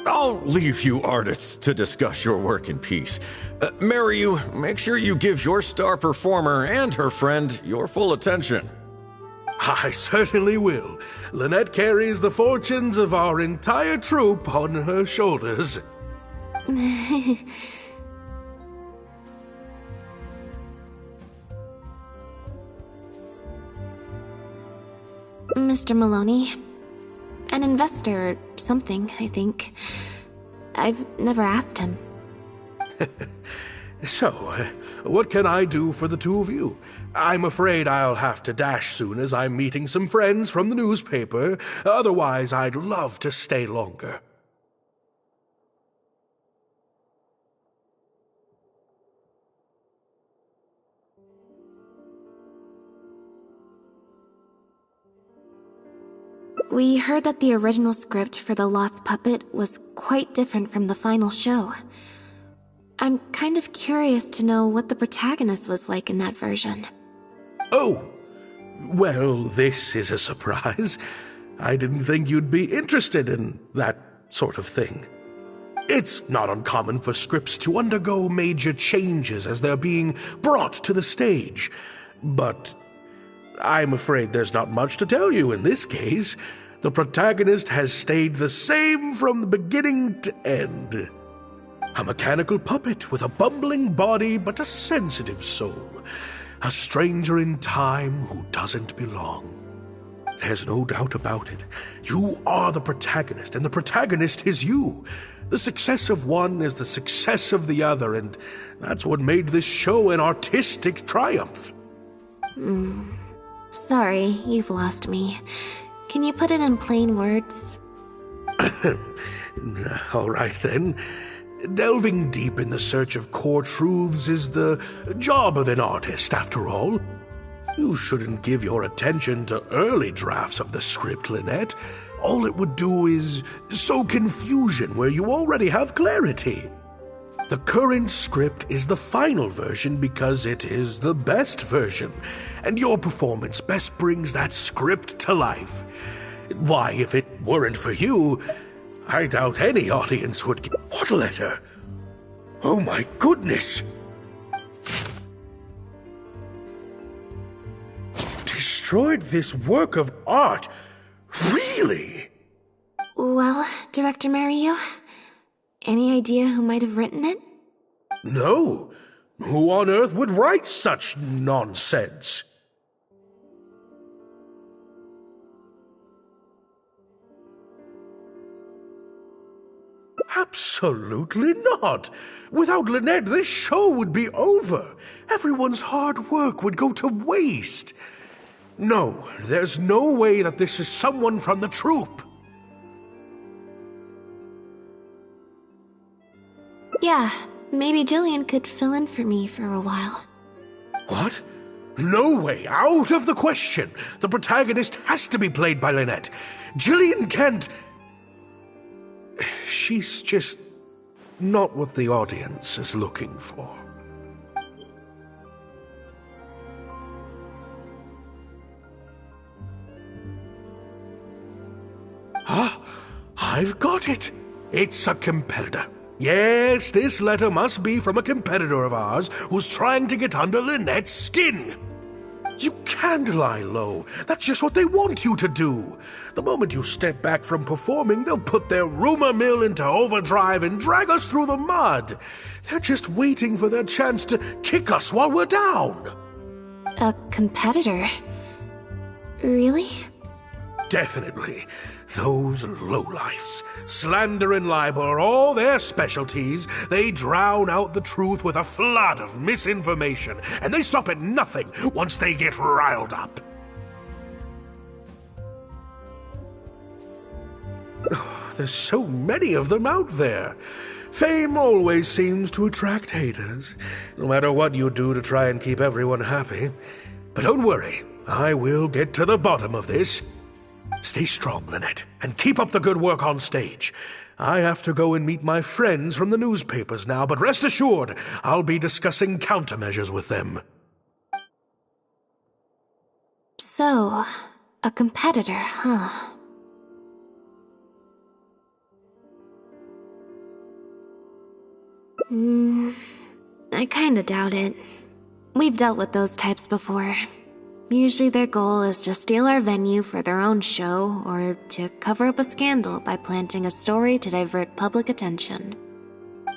I'll leave you artists to discuss your work in peace. Mariu, make sure you give your star performer and her friend your full attention.
I certainly will. Lynette carries the fortunes of our entire troupe on her shoulders.
Mr. Maloney. An investor or something, I think. I've never asked him.
So, what can I do for the two of you? I'm afraid I'll have to dash soon as I'm meeting some friends from the newspaper. Otherwise, I'd love to stay longer.
We heard that the original script for The Lost Puppet was quite different from the final show. I'm kind of curious to know what the protagonist was like in that version.
Oh, well, this is a surprise. I didn't think you'd be interested in that sort of thing. It's not uncommon for scripts to undergo major changes as they're being brought to the stage. But I'm afraid there's not much to tell you in this case. The protagonist has stayed the same from the beginning to end. A mechanical puppet with a bumbling body but a sensitive soul. A stranger in time who doesn't belong. There's no doubt about it. You are the protagonist, and the protagonist is you. The success of one is the success of the other, and that's what made this show an artistic triumph.
Sorry, you've lost me. Can you put it in plain words?
All right then. Delving deep in the search of core truths is the job of an artist, after all. You shouldn't give your attention to early drafts of the script, Lynette. All it would do is sow confusion where you already have clarity. The current script is the final version because it is the best version, and your performance best brings that script to life. Why, if it weren't for you, I doubt any audience would get... What letter? Oh my goodness! Destroyed this work of art? Really?
Well, Director Mario, any idea who might have written it?
No. Who on earth would write such nonsense? Absolutely not. Without Lynette, this show would be over. Everyone's hard work would go to waste. No, there's no way that this is someone from the troupe.
Yeah, maybe Jillian could fill in for me for a while.
What? No way, out of the question. The protagonist has to be played by Lynette. Jillian can't... She's just not what the audience is looking for. Ah, I've got it. It's a competitor. Yes, this letter must be from a competitor of ours who's trying to get under Lynette's skin. You can't lie low. That's just what they want you to do. The moment you step back from performing, they'll put their rumor mill into overdrive and drag us through the mud. They're just waiting for their chance to kick us while we're down.
A competitor? Really?
Definitely. Those lowlifes. Slander and libel are all their specialties. They drown out the truth with a flood of misinformation, and they stop at nothing once they get riled up. There's so many of them out there. Fame always seems to attract haters, no matter what you do to try and keep everyone happy. But don't worry, I will get to the bottom of this. Stay strong, Lynette, and keep up the good work on stage. I have to go and meet my friends from the newspapers now, but rest assured, I'll be discussing countermeasures with them.
So, a competitor, huh? I kinda doubt it. We've dealt with those types before. Usually their goal is to steal our venue for their own show, or to cover up a scandal by planting a story to divert public attention.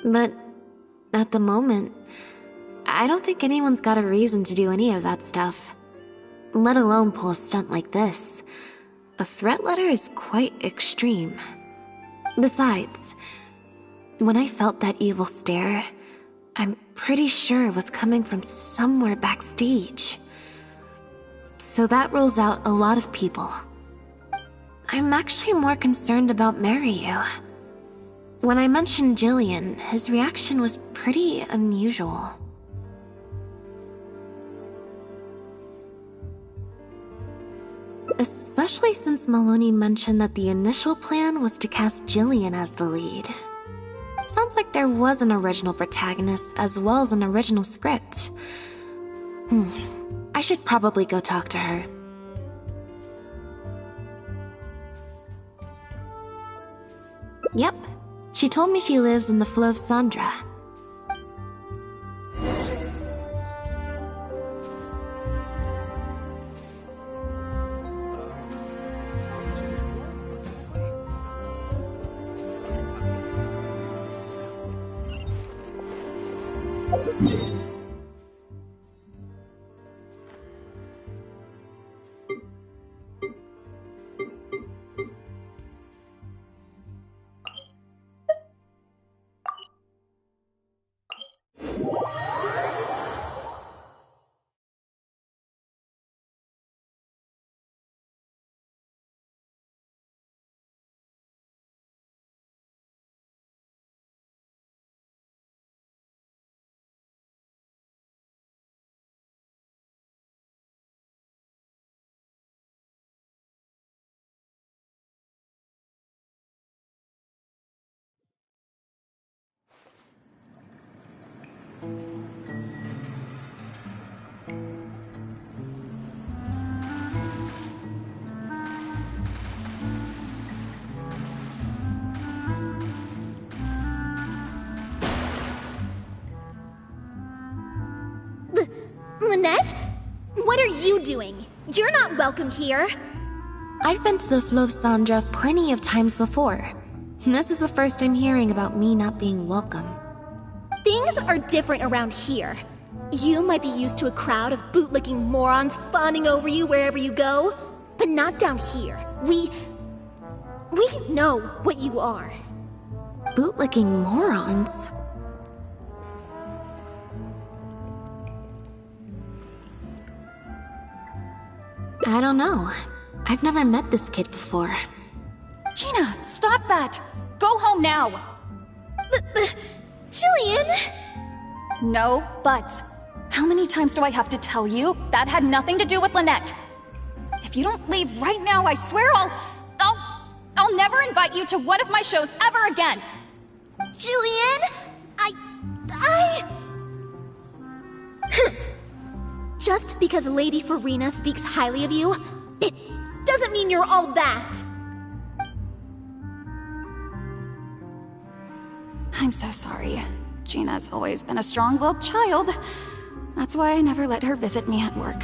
But at the moment, I don't think anyone's got a reason to do any of that stuff. Let alone pull a stunt like this. A threat letter is quite extreme. Besides, when I felt that evil stare, I'm pretty sure it was coming from somewhere backstage. So that rules out a lot of people. I'm actually more concerned about Maryu. When I mentioned Jillian, his reaction was pretty unusual. Especially since Maloney mentioned that the initial plan was to cast Jillian as the lead. Sounds like there was an original protagonist as well as an original script. I should probably go talk to her. Yep, she told me she lives in the Flow of Sandra.
Lynette? What are you doing? You're not welcome here.
I've been to the Flow of Sandra plenty of times before. This is the first I'm hearing about me not being welcome.
Things are different around here. You might be used to a crowd of bootlicking morons fawning over you wherever you go, but not down here. We know what you are.
bootlicking morons. I don't know. I've never met this kid before.
Gina, stop that! Go home now!
Jillian!
No buts. How many times do I have to tell you? That had nothing to do with Lynette. If you don't leave right now, I swear I'll never invite you to one of my shows ever again!
Jillian! Just because Lady Farina speaks highly of you, it doesn't mean you're all that!
I'm so sorry. Gina's always been a strong-willed child. That's why I never let her visit me at work.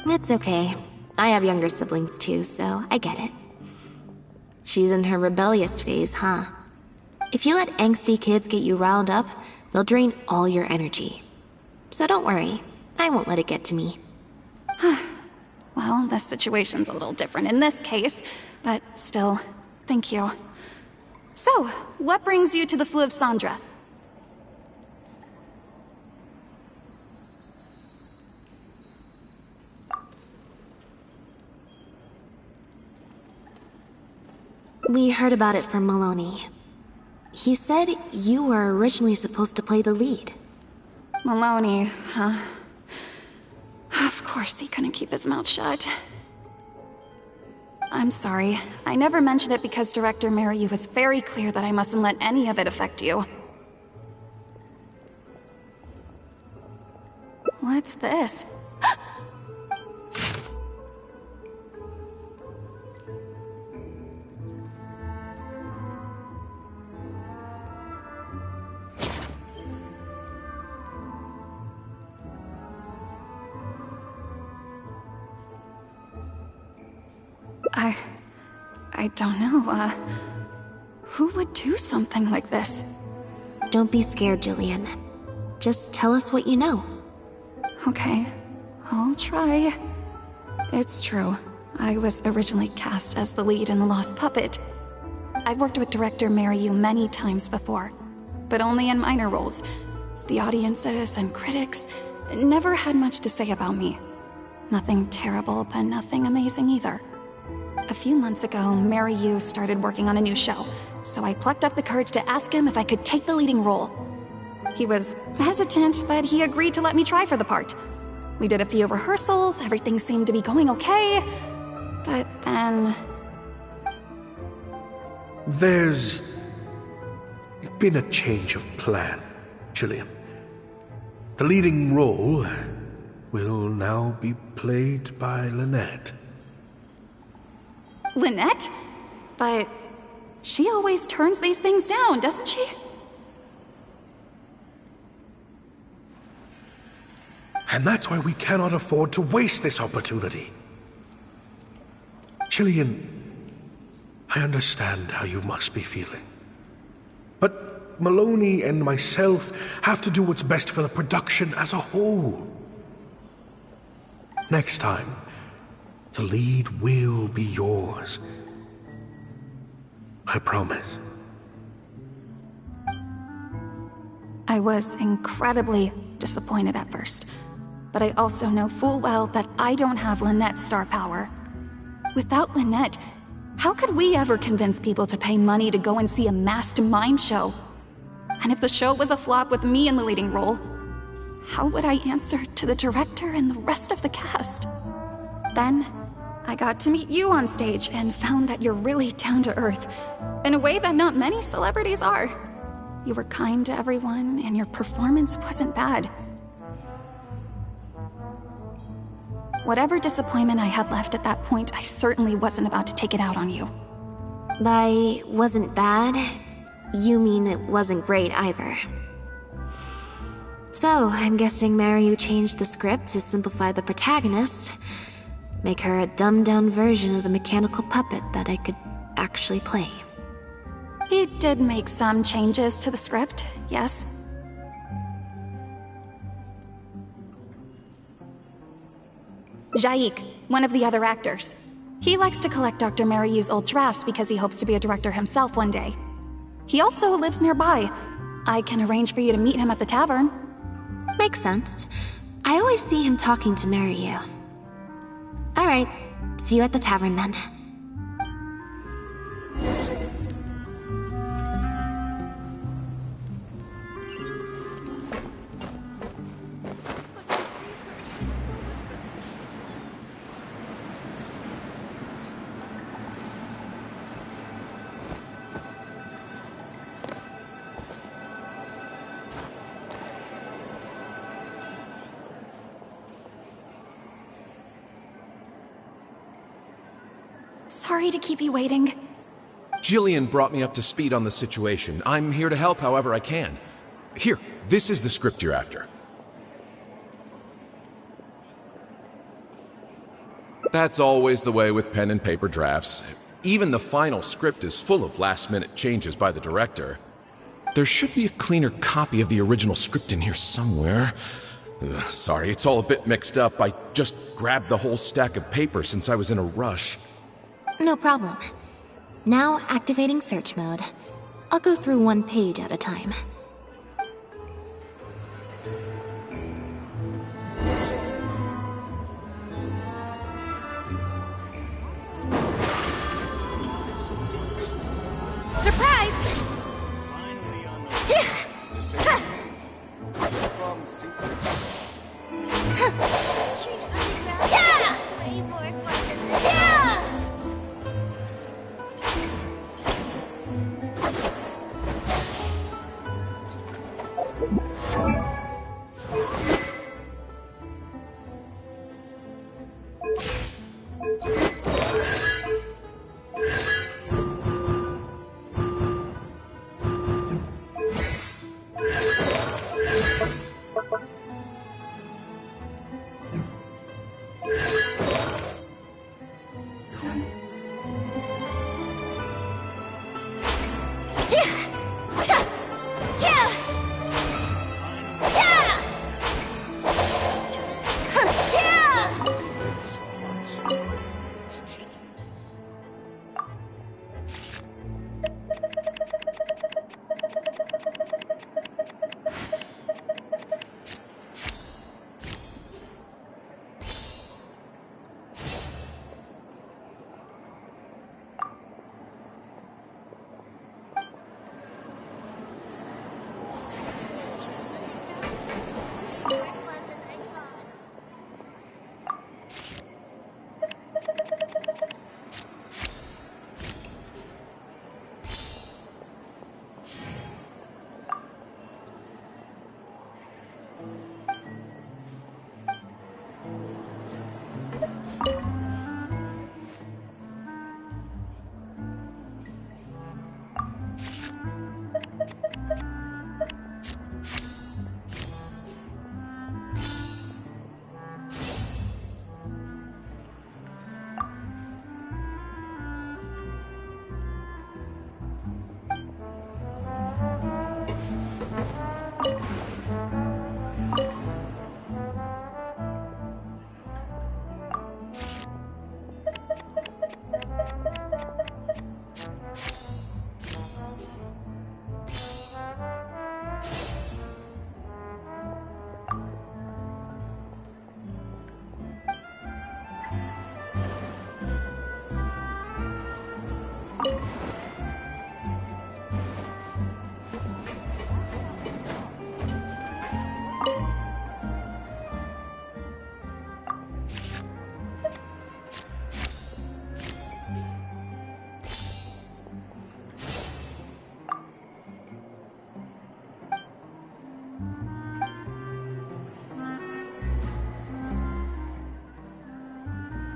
It's okay. I have younger siblings too, so I get it. She's in her rebellious phase, huh? If you let angsty kids get you riled up, they'll drain all your energy. So don't worry, I won't let it get to me.
Well, this situation's a little different in this case, but still, thank you. So, what brings you to the Fleuve Sandra?
We heard about it from Maloney. He said you were originally supposed to play the lead.
Maloney, huh? Of course he couldn't keep his mouth shut. I'm sorry. I never mentioned it because Director Mariyu was very clear that I mustn't let any of it affect you. What's this? I don't know, who would do something like this?
Don't be scared, Jillian. Just tell us what you know.
Okay, I'll try. It's true. I was originally cast as the lead in The Lost Puppet. I've worked with director Mariyu many times before, but only in minor roles. The audiences and critics never had much to say about me. Nothing terrible, but nothing amazing either. A few months ago, Mariyu started working on a new show, so I plucked up the courage to ask him if I could take the leading role. He was hesitant, but he agreed to let me try for the part. We did a few rehearsals, everything seemed to be going okay, but then...
There's been a change of plan, Jillian. The leading role will now be played by Lynette.
Lynette? But she always turns these things down, doesn't she?
And that's why we cannot afford to waste this opportunity. Jillian, I understand how you must be feeling. But Maloney and myself have to do what's best for the production as a whole. Next time, the lead will be yours. I promise.
I was incredibly disappointed at first, but I also know full well that I don't have Lynette's star power. Without Lynette, how could we ever convince people to pay money to go and see a masked mime show? And if the show was a flop with me in the leading role, how would I answer to the director and the rest of the cast? Then, I got to meet you on stage and found that you're really down to earth, in a way that not many celebrities are. You were kind to everyone, and your performance wasn't bad. Whatever disappointment I had left at that point, I certainly wasn't about to take it out on you.
By wasn't bad, you mean it wasn't great either. So, I'm guessing Mariyu changed the script to simplify the protagonist, make her a dumbed-down version of the mechanical puppet that I could actually play.
He did make some changes to the script, yes. Jaik, one of the other actors. He likes to collect Dr. Mariyu's old drafts because he hopes to be a director himself one day. He also lives nearby. I can arrange for you to meet him at the tavern.
Makes sense. I always see him talking to Maryu. Alright, see you at the tavern then.
Sorry to keep you waiting.
Jillian brought me up to speed on the situation. I'm here to help however I can. Here, this is the script you're after.
That's always the way with pen and paper drafts. Even the final script is full of last-minute changes by the director. There should be a cleaner copy of the original script in here somewhere. Sorry, it's all a bit mixed up. I just grabbed the whole stack of paper since I was in a rush.
No problem. Now activating search mode. I'll go through one page at a time.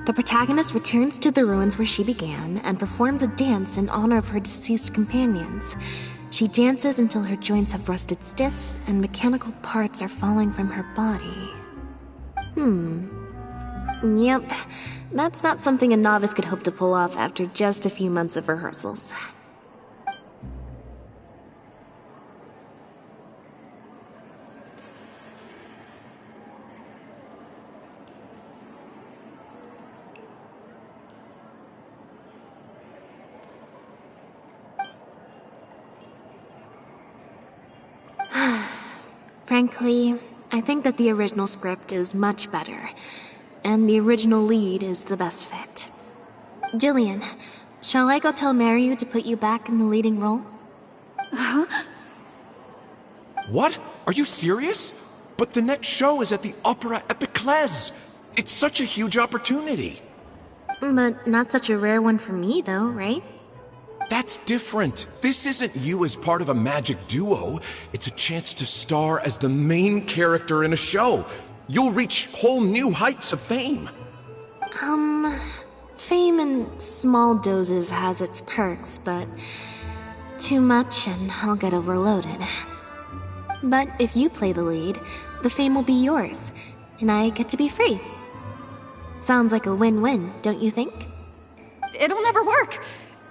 The protagonist returns to the ruins where she began and performs a dance in honor of her deceased companions. She dances until her joints have rusted stiff and mechanical parts are falling from her body. Yep, that's not something a novice could hope to pull off after just a few months of rehearsals. Frankly, I think that the original script is much better, and the original lead is the best fit. Jillian, shall I go tell Mariu to put you back in the leading role?
What? Are you serious? But the next show is at the Opera Epiclese. It's such a huge opportunity.
But not such a rare one for me, though, right?
That's different. This isn't you as part of a magic duo. It's a chance to star as the main character in a show. You'll reach whole new heights of fame.
Fame in small doses has its perks, but too much and I'll get overloaded. But if you play the lead, the fame will be yours, and I get to be free. Sounds like a win-win, don't you think?
It'll never work.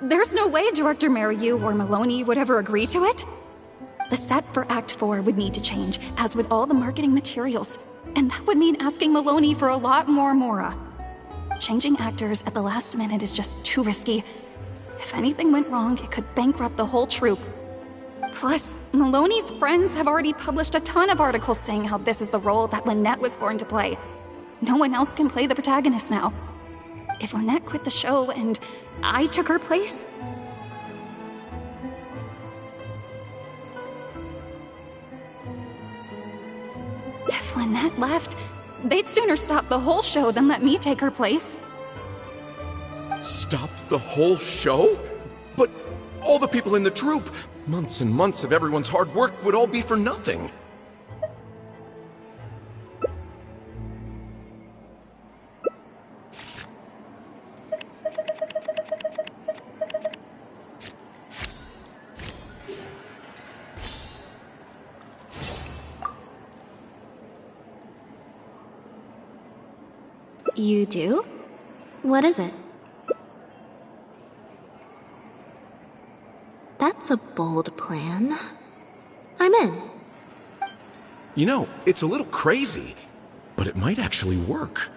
There's no way Director Mariu or Maloney would ever agree to it. The set for Act 4 would need to change, as would all the marketing materials. And that would mean asking Maloney for a lot more Mora. Changing actors at the last minute is just too risky. If anything went wrong, it could bankrupt the whole troupe. Plus, Maloney's friends have already published a ton of articles saying how this is the role that Lynette was born to play. No one else can play the protagonist now. If Lynette quit the show and I took her place... If Lynette left, they'd sooner stop the whole show than let me take her place.
Stop the whole show? But all the people in the troupe, months and months of everyone's hard work would all be for nothing.
You do? What is it? That's a bold plan. I'm in.
You know, it's a little crazy, but it might actually work.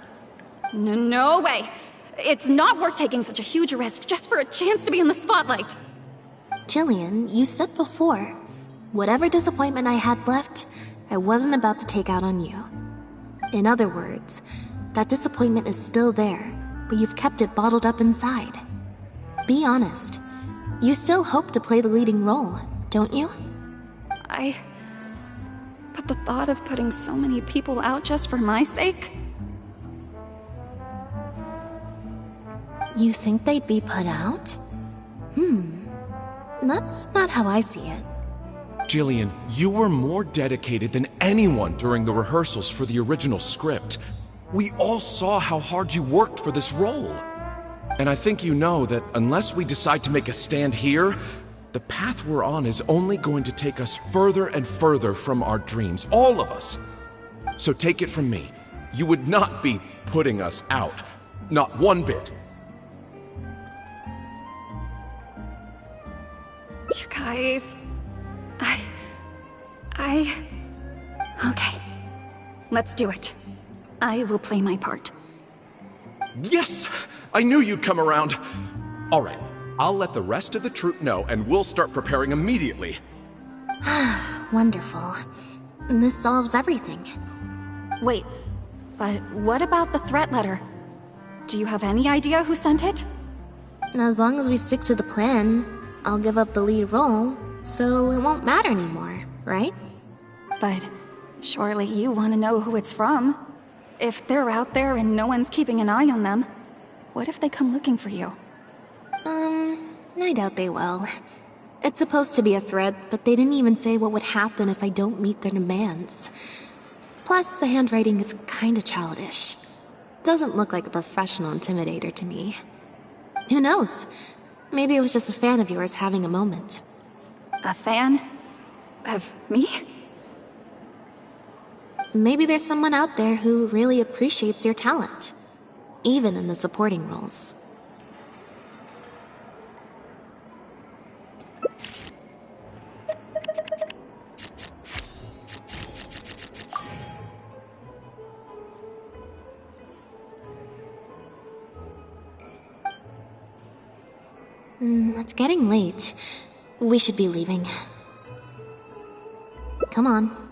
No way! It's not worth taking such a huge risk just for a chance to be in the spotlight.
Jillian, you said before, whatever disappointment I had left, I wasn't about to take out on you. In other words, that disappointment is still there, but you've kept it bottled up inside. Be honest. You still hope to play the leading role, don't you?
But the thought of putting so many people out just for my sake?
You think they'd be put out? That's not how I see it.
Jillian, you were more dedicated than anyone during the rehearsals for the original script. We all saw how hard you worked for this role. And I think you know that unless we decide to make a stand here, the path we're on is only going to take us further and further from our dreams, all of us. So take it from me, you would not be putting us out. Not one bit.
You guys... Okay. Let's do it. I will play my part.
Yes! I knew you'd come around. All right, I'll let the rest of the troupe know and we'll start preparing immediately.
Wonderful. This solves everything.
Wait, but what about the threat letter? Do you have any idea who sent it?
As long as we stick to the plan, I'll give up the lead role, so it won't matter anymore, right?
But surely you want to know who it's from. If they're out there and no one's keeping an eye on them, what if they come looking for you?
I doubt they will. It's supposed to be a threat, but they didn't even say what would happen if I don't meet their demands. Plus, the handwriting is kinda childish. Doesn't look like a professional intimidator to me. Who knows? Maybe it was just a fan of yours having a moment.
A fan? Of me?
Maybe there's someone out there who really appreciates your talent. Even in the supporting roles. It's getting late. We should be leaving. Come on.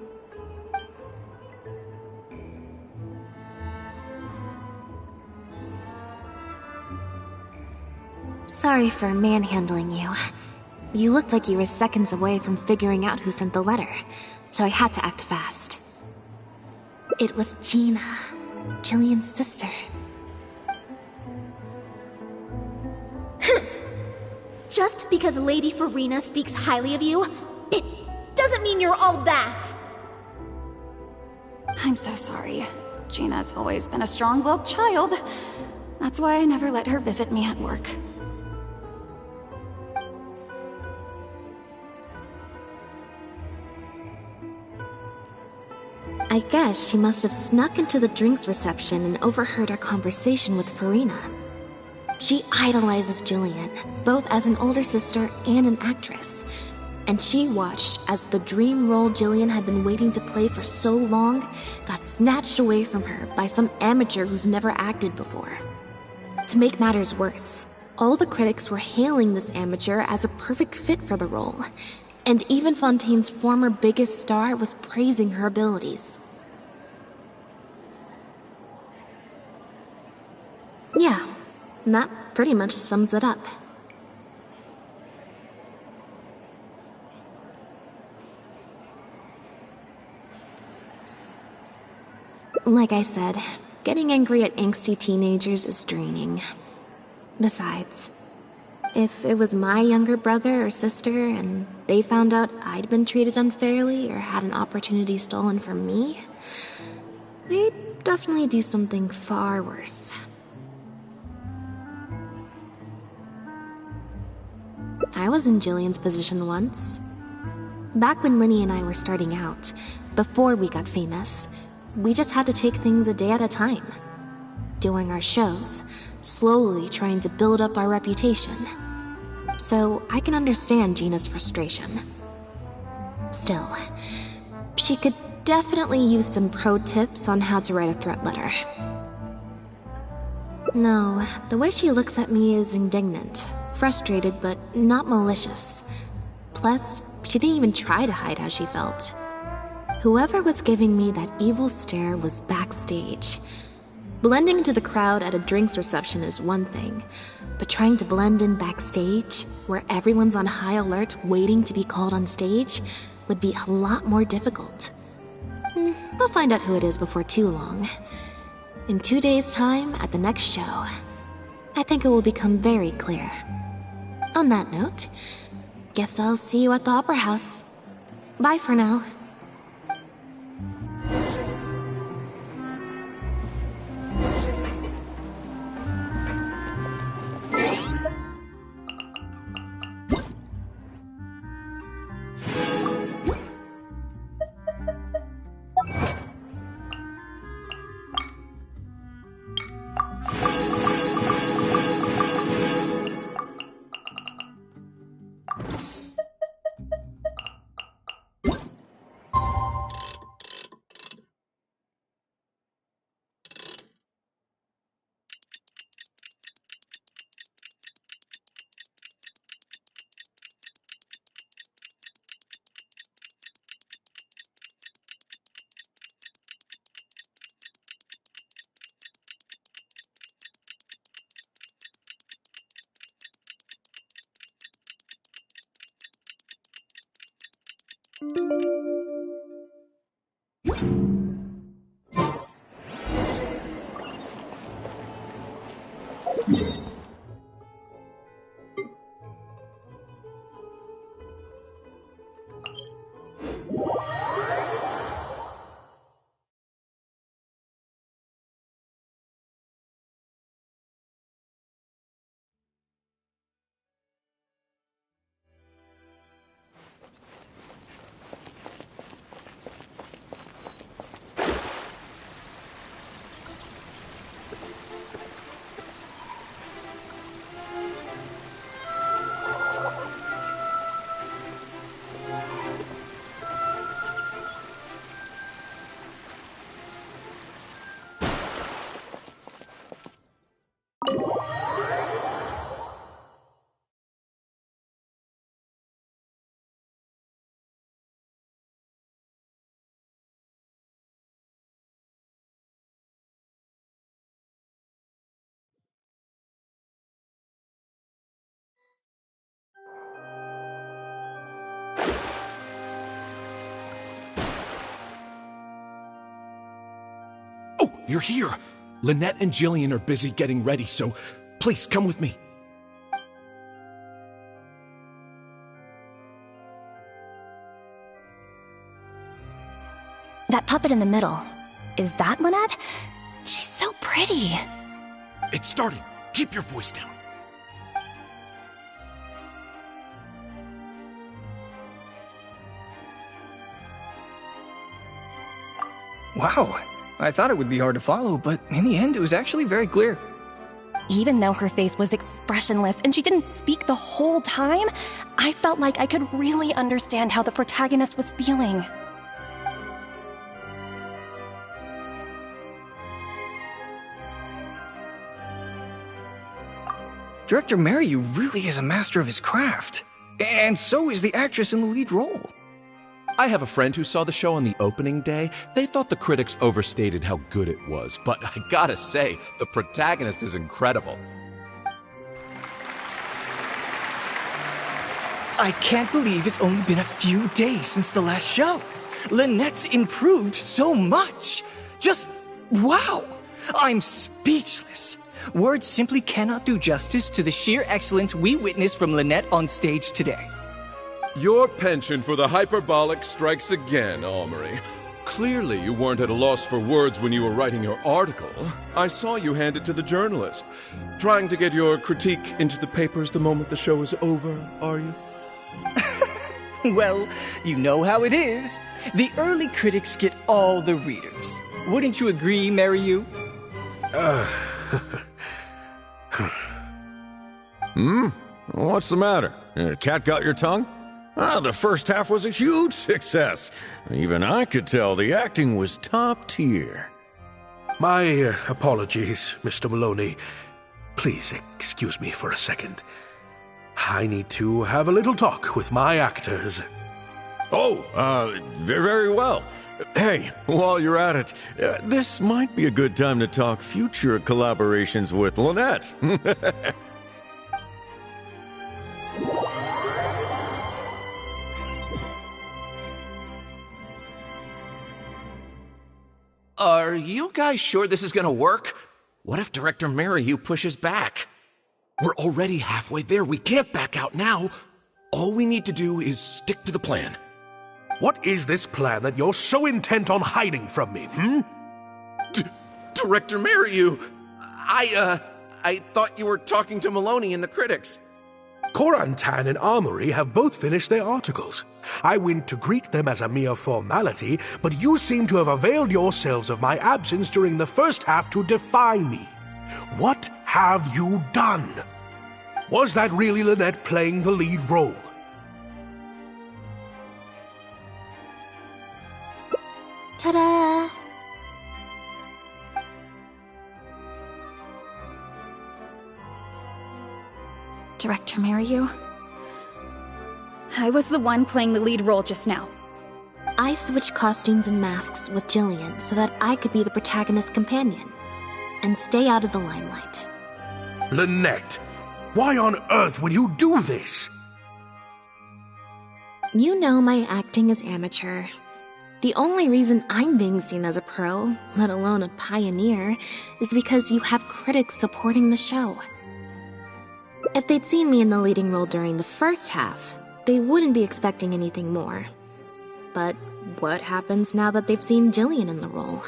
Sorry for manhandling you. You looked like you were seconds away from figuring out who sent the letter, so I had to act fast. It was Gina, Jillian's sister.
Just because Lady Farina speaks highly of you, it doesn't mean you're all that!
I'm so sorry. Gina's always been a strong-willed child. That's why I never let her visit me at work.
I guess she must have snuck into the drinks reception and overheard our conversation with Farina. She idolizes Jillian, both as an older sister and an actress. And she watched as the dream role Jillian had been waiting to play for so long got snatched away from her by some amateur who's never acted before. To make matters worse, all the critics were hailing this amateur as a perfect fit for the role, and even Fontaine's former biggest star was praising her abilities. Yeah, that pretty much sums it up. Like I said, getting angry at angsty teenagers is draining. Besides, if it was my younger brother or sister and they found out I'd been treated unfairly or had an opportunity stolen from me, they'd definitely do something far worse. I was in Jillian's position once. Back when Linny and I were starting out, before we got famous, we just had to take things a day at a time. Doing our shows, slowly trying to build up our reputation. So I can understand Gina's frustration. Still, she could definitely use some pro tips on how to write a threat letter. No, the way she looks at me is indignant, frustrated, but not malicious. Plus, she didn't even try to hide how she felt. Whoever was giving me that evil stare was backstage. Blending into the crowd at a drinks reception is one thing, but trying to blend in backstage, where everyone's on high alert waiting to be called on stage, would be a lot more difficult. We'll find out who it is before too long. In 2 days' time, at the next show, I think it will become very clear. On that note, guess I'll see you at the Opera House. Bye for now.
Whoa, you're here. Lynette and Jillian are busy getting ready, so please come with me.
That puppet in the middle, is that Lynette? She's so pretty.
It's starting. Keep your voice down.
Wow, I thought it would be hard to follow, but in the end it was actually very clear.
Even though her face was expressionless and she didn't speak the whole time, I felt like I could really understand how the protagonist was feeling.
Director Mariyu really is a master of his craft. And so is the actress in the lead role.
I have a friend who saw the show on the opening day. They thought the critics overstated how good it was, but I gotta say, the protagonist is incredible.
I can't believe it's only been a few days since the last show. Lynette's improved so much. Just wow! I'm speechless. Words simply cannot do justice to the sheer excellence we witnessed from Lynette on stage today.
Your penchant for the hyperbolic strikes again, Almery. Clearly you weren't at a loss for words when you were writing your article. I saw you hand it to the journalist. Trying to get your critique into the papers the moment the show is over, are you?
Well, you know how it is. The early critics get all the readers. Wouldn't you agree, Mariyu?
What's the matter? Cat got your tongue? The first half was a huge success. Even I could tell the acting was top tier.
My apologies, Mr. Maloney. Please excuse me for a second. I need to have a little talk with my actors.
Oh, very well. Hey, while you're at it, this might be a good time to talk future collaborations with Lynette.
Are you guys sure this is gonna work? What if Director Mariyu pushes back? We're already halfway there. We can't back out now. All we need to do is stick to the plan.
What is this plan that you're so intent on hiding from me,
Director Mariyu, I thought you were talking to Maloney and the critics.
Korantan and Armory have both finished their articles. I went to greet them as a mere formality, but you seem to have availed yourselves of my absence during the first half to defy me. What have you done? Was that really Lynette playing the lead role?
Ta-da!
Director Mariyu? I was the one playing the lead role just now.
I switched costumes and masks with Jillian so that I could be the protagonist's companion and stay out of the limelight.
Lynette, why on earth would you do this?
You know my acting is amateur. The only reason I'm being seen as a pro, let alone a pioneer, is because you have critics supporting the show. If they'd seen me in the leading role during the first half, they wouldn't be expecting anything more. But what happens now that they've seen Jillian in the role?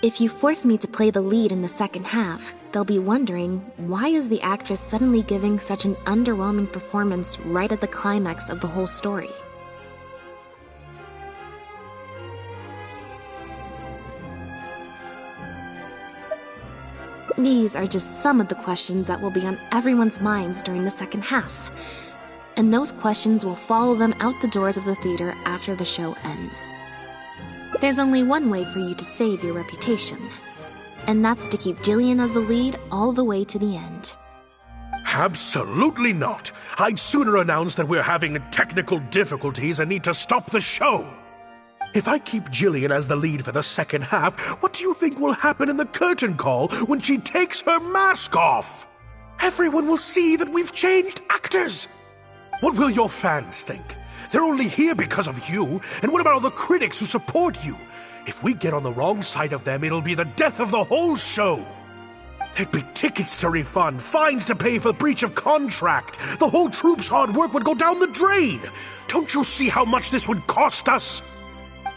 If you force me to play the lead in the second half, they'll be wondering, why is the actress suddenly giving such an underwhelming performance right at the climax of the whole story? These are just some of the questions that will be on everyone's minds during the second half. And those questions will follow them out the doors of the theater after the show ends. There's only one way for you to save your reputation, and that's to keep Jillian as the lead all the way to the end.
Absolutely not. I'd sooner announce that we're having technical difficulties and need to stop the show. If I keep Jillian as the lead for the second half, what do you think will happen in the curtain call when she takes her mask off? Everyone will see that we've changed actors. What will your fans think? They're only here because of you. And what about all the critics who support you? If we get on the wrong side of them, it'll be the death of the whole show. There'd be tickets to refund, fines to pay for breach of contract. The whole troupe's hard work would go down the drain. Don't you see how much this would cost us?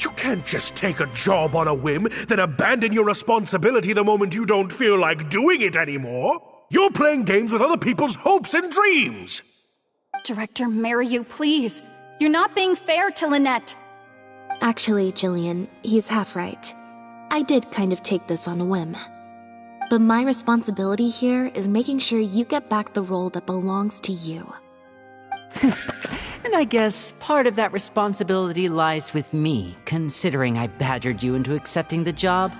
You can't just take a job on a whim, then abandon your responsibility the moment you don't feel like doing it anymore. You're playing games with other people's hopes and dreams.
Director Mariyu, please. You're not being fair to Lynette.
Actually, Jillian, he's half right. I did kind of take this on a whim. But my responsibility here is making sure you get back the role that belongs to you.
And I guess part of that responsibility lies with me, considering I badgered you into accepting the job.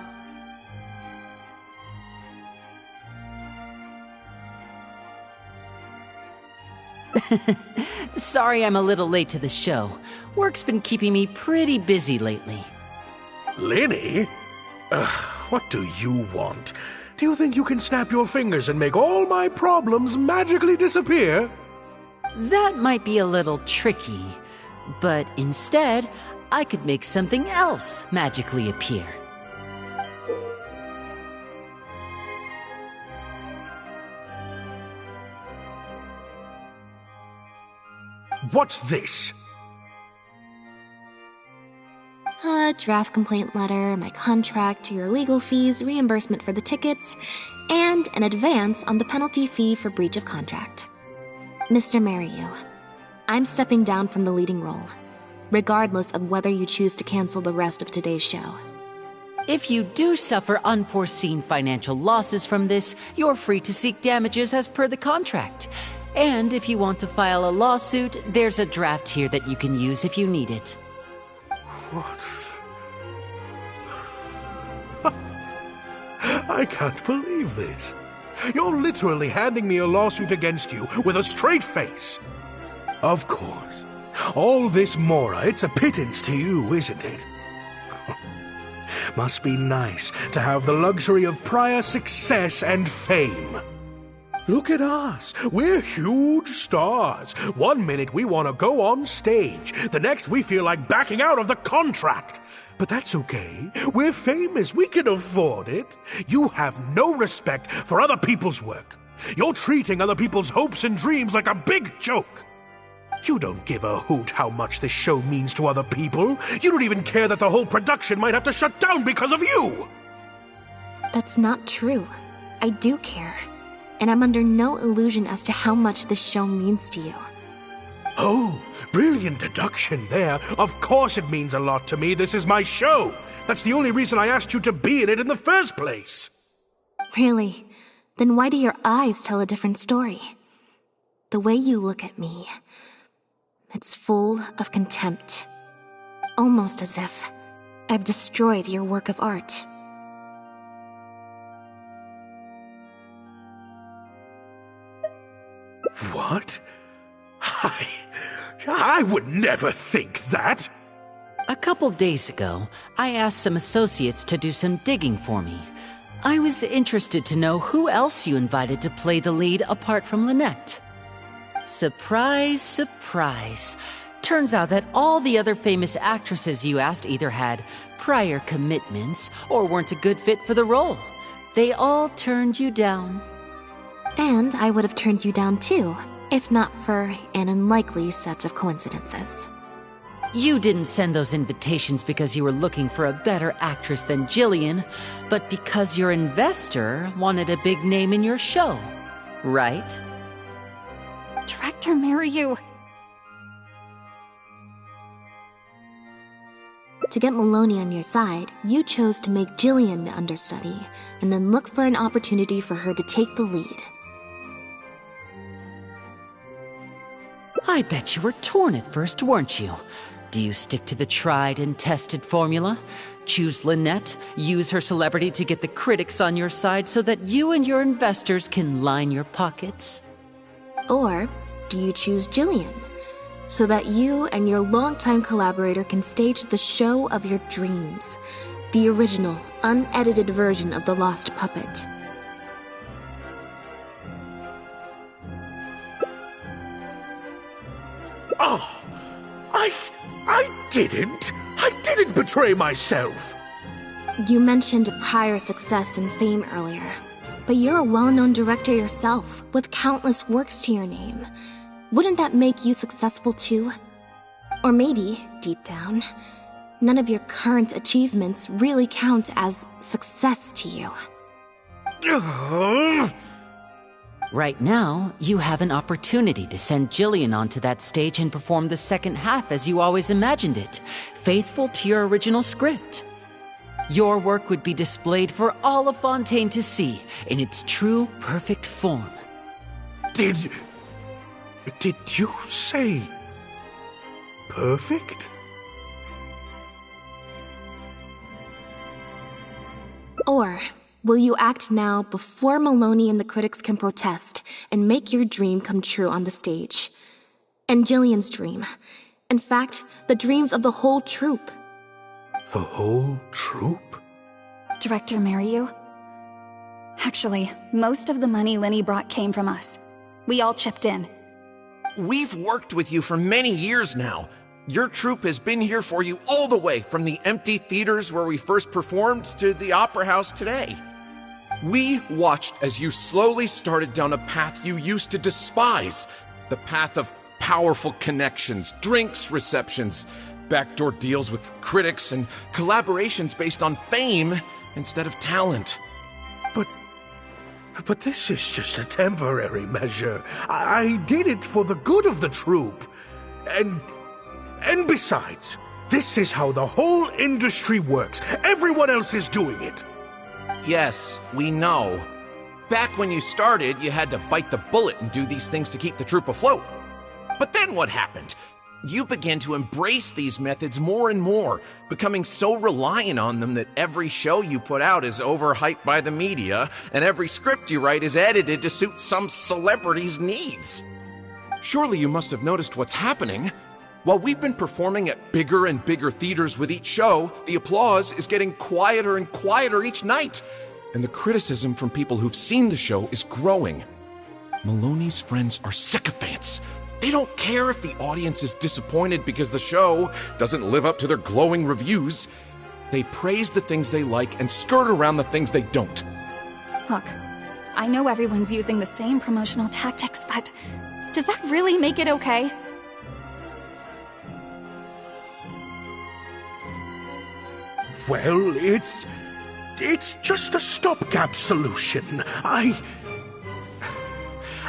Sorry I'm a little late to the show. Work's been keeping me pretty busy lately.
Linny? What do you want? Do you think you can snap your fingers and make all my problems magically disappear?
That might be a little tricky, but instead, I could make something else magically appear.
What's this?
A draft complaint letter, my contract, your legal fees, reimbursement for the tickets, and an advance on the penalty fee for breach of contract. Mr. Mariyu, I'm stepping down from the leading role, regardless of whether you choose to cancel the rest of today's show.
If you do suffer unforeseen financial losses from this, you're free to seek damages as per the contract. And if you want to file a lawsuit, there's a draft here that you can use if you need it.
What? I can't believe this. You're literally handing me a lawsuit against you with a straight face. Of course. All this Mora, it's a pittance to you, isn't it? Must be nice to have the luxury of prior success and fame. Look at us. We're huge stars. One minute we want to go on stage. The next we feel like backing out of the contract. But that's okay. We're famous. We can afford it. You have no respect for other people's work. You're treating other people's hopes and dreams like a big joke. You don't give a hoot how much this show means to other people. You don't even care that the whole production might have to shut down because of you.
That's not true. I do care. And I'm under no illusion as to how much this show means to you.
Oh, brilliant deduction there. Of course it means a lot to me. This is my show. That's the only reason I asked you to be in it in the first place.
Really? Then why do your eyes tell a different story? The way you look at me, it's full of contempt. Almost as if I've destroyed your work of art.
What? I would never think that.
A couple days ago, I asked some associates to do some digging for me. I was interested to know who else you invited to play the lead apart from Lynette. Surprise, surprise. Turns out that all the other famous actresses you asked either had prior commitments or weren't a good fit for the role. They all turned you down.
And I would have turned you down too, if not for an unlikely set of coincidences.
You didn't send those invitations because you were looking for a better actress than Jillian, but because your investor wanted a big name in your show, right?
Director Mariyu.
To get Maloney on your side, you chose to make Jillian the understudy, and then look for an opportunity for her to take the lead.
I bet you were torn at first, weren't you? Do you stick to the tried and tested formula? Choose Lynette, use her celebrity to get the critics on your side so that you and your investors can line your pockets?
Or do you choose Jillian, so that you and your longtime collaborator can stage the show of your dreams, the original, unedited version of The Lost Puppet?
Oh, I didn't! I didn't betray myself!
You mentioned prior success and fame earlier, but you're a well-known director yourself, with countless works to your name. Wouldn't that make you successful too? Or maybe, deep down, none of your current achievements really count as success to you.
Right now, you have an opportunity to send Jillian onto that stage and perform the second half as you always imagined it, faithful to your original script. Your work would be displayed for all of Fontaine to see, in its true, perfect form.
Did you say... perfect?
Or... will you act now before Maloney and the critics can protest and make your dream come true on the stage? And Jillian's dream. In fact, the dreams of the whole troupe.
The whole troupe?
Director Mariyu? Actually, most of the money Linny brought came from us. We all chipped in.
We've worked with you for many years now. Your troupe has been here for you all the way from the empty theaters where we first performed to the Opera House today. We watched as you slowly started down a path you used to despise. The path of powerful connections, drinks, receptions, backdoor deals with critics, and collaborations based on fame instead of talent.
But this is just a temporary measure. I did it for the good of the troupe. And besides, this is how the whole industry works. Everyone else is doing it.
Yes, we know. Back when you started, you had to bite the bullet and do these things to keep the troupe afloat. But then what happened? You began to embrace these methods more and more, becoming so reliant on them that every show you put out is overhyped by the media, and every script you write is edited to suit some celebrity's needs.
Surely you must have noticed what's happening. While we've been performing at bigger and bigger theaters with each show, the applause is getting quieter and quieter each night, and the criticism from people who've seen the show is growing. Maloney's friends are sycophants. They don't care if the audience is disappointed because the show doesn't live up to their glowing reviews. They praise the things they like and skirt around the things they don't.
Look, I know everyone's using the same promotional tactics, but does that really make it okay?
Well, it's just a stopgap solution.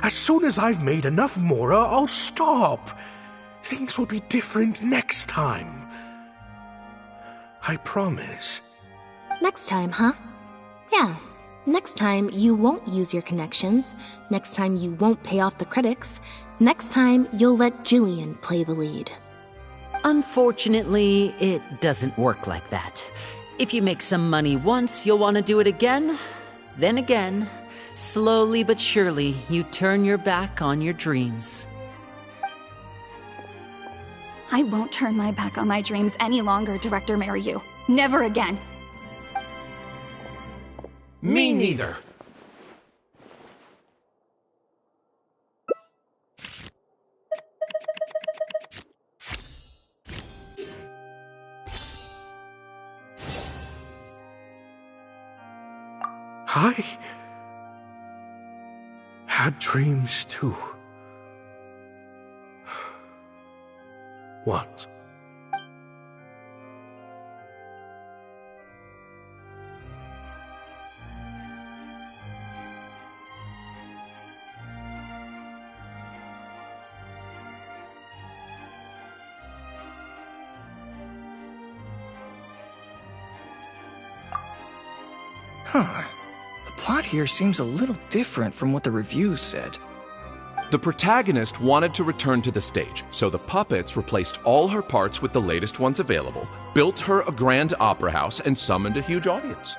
As soon as I've made enough Mora, I'll stop. Things will be different next time. I promise.
Next time, huh? Yeah. Next time, you won't use your connections. Next time, you won't pay off the critics. Next time, you'll let Jillian play the lead.
Unfortunately, it doesn't work like that. If you make some money once, you'll want to do it again, then again. Slowly but surely, you turn your back on your dreams.
I won't turn my back on my dreams any longer, Director Mariyu. Never again.
Me neither.
I had dreams too. What?
Huh. The plot here seems a little different from what the reviews said.
The protagonist wanted to return to the stage, so the puppets replaced all her parts with the latest ones available, built her a grand opera house, and summoned a huge audience.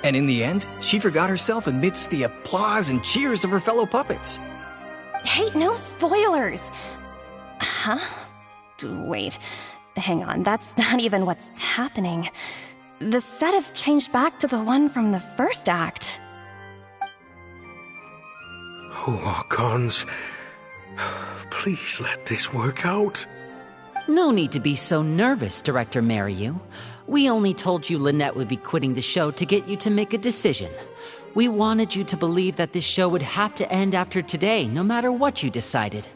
And in the end, she forgot herself amidst the applause and cheers of her fellow puppets.
Hey, no spoilers! Huh? Wait, hang on, that's not even what's happening. The set has changed back to the one from the first act.
Oh, Archons, please let this work out.
No need to be so nervous, Director Mariyu. We only told you Lynette would be quitting the show to get you to make a decision. We wanted you to believe that this show would have to end after today, no matter what you decided.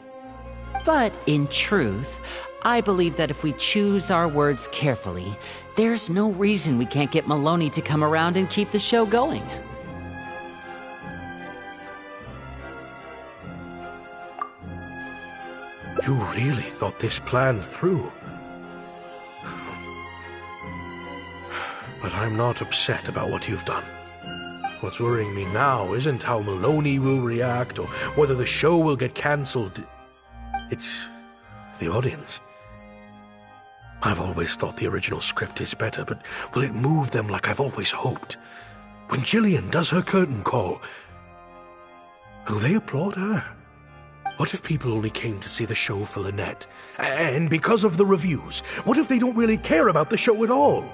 But in truth, I believe that if we choose our words carefully, there's no reason we can't get Maloney to come around and keep the show going.
You really thought this plan through. But I'm not upset about what you've done. What's worrying me now isn't how Maloney will react or whether the show will get cancelled. It's the audience. I've always thought the original script is better, but will it move them like I've always hoped? When Jillian does her curtain call, will they applaud her? What if people only came to see the show for Lynette? And because of the reviews, what if they don't really care about the show at all?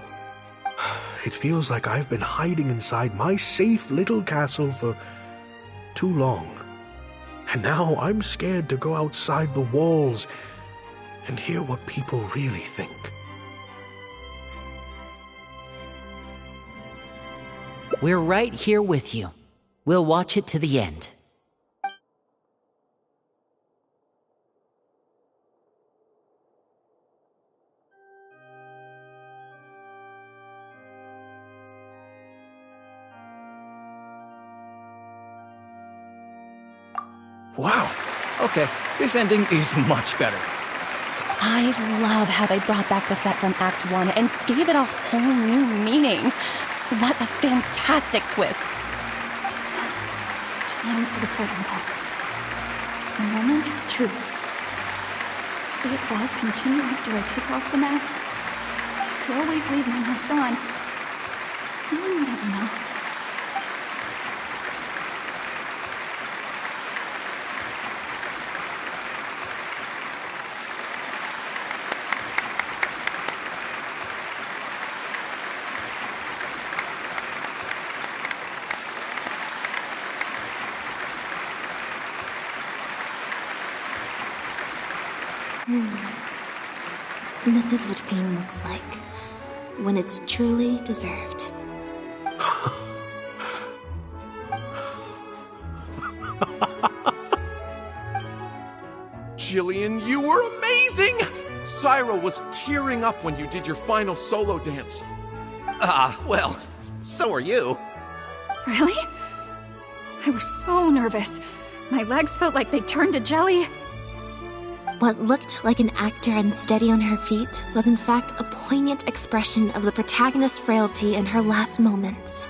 It feels like I've been hiding inside my safe little castle for too long. And now I'm scared to go outside the walls and hear what people really think.
We're right here with you. We'll watch it to the end.
Wow. Okay, this ending is much better.
I love how they brought back the set from Act 1 and gave it a whole new meaning. What a fantastic twist.
Time for the curtain call. It's the moment of truth. The applause continue after I take off the mask. I could always leave my mask on. No one would ever know.
This is what fame looks like, when it's truly deserved.
Jillian, you were amazing! Syra was tearing up when you did your final solo dance.
Well, so are you.
Really? I was so nervous. My legs felt like they turned to jelly.
What looked like an actor unsteady on her feet was in fact a poignant expression of the protagonist's frailty in her last moments.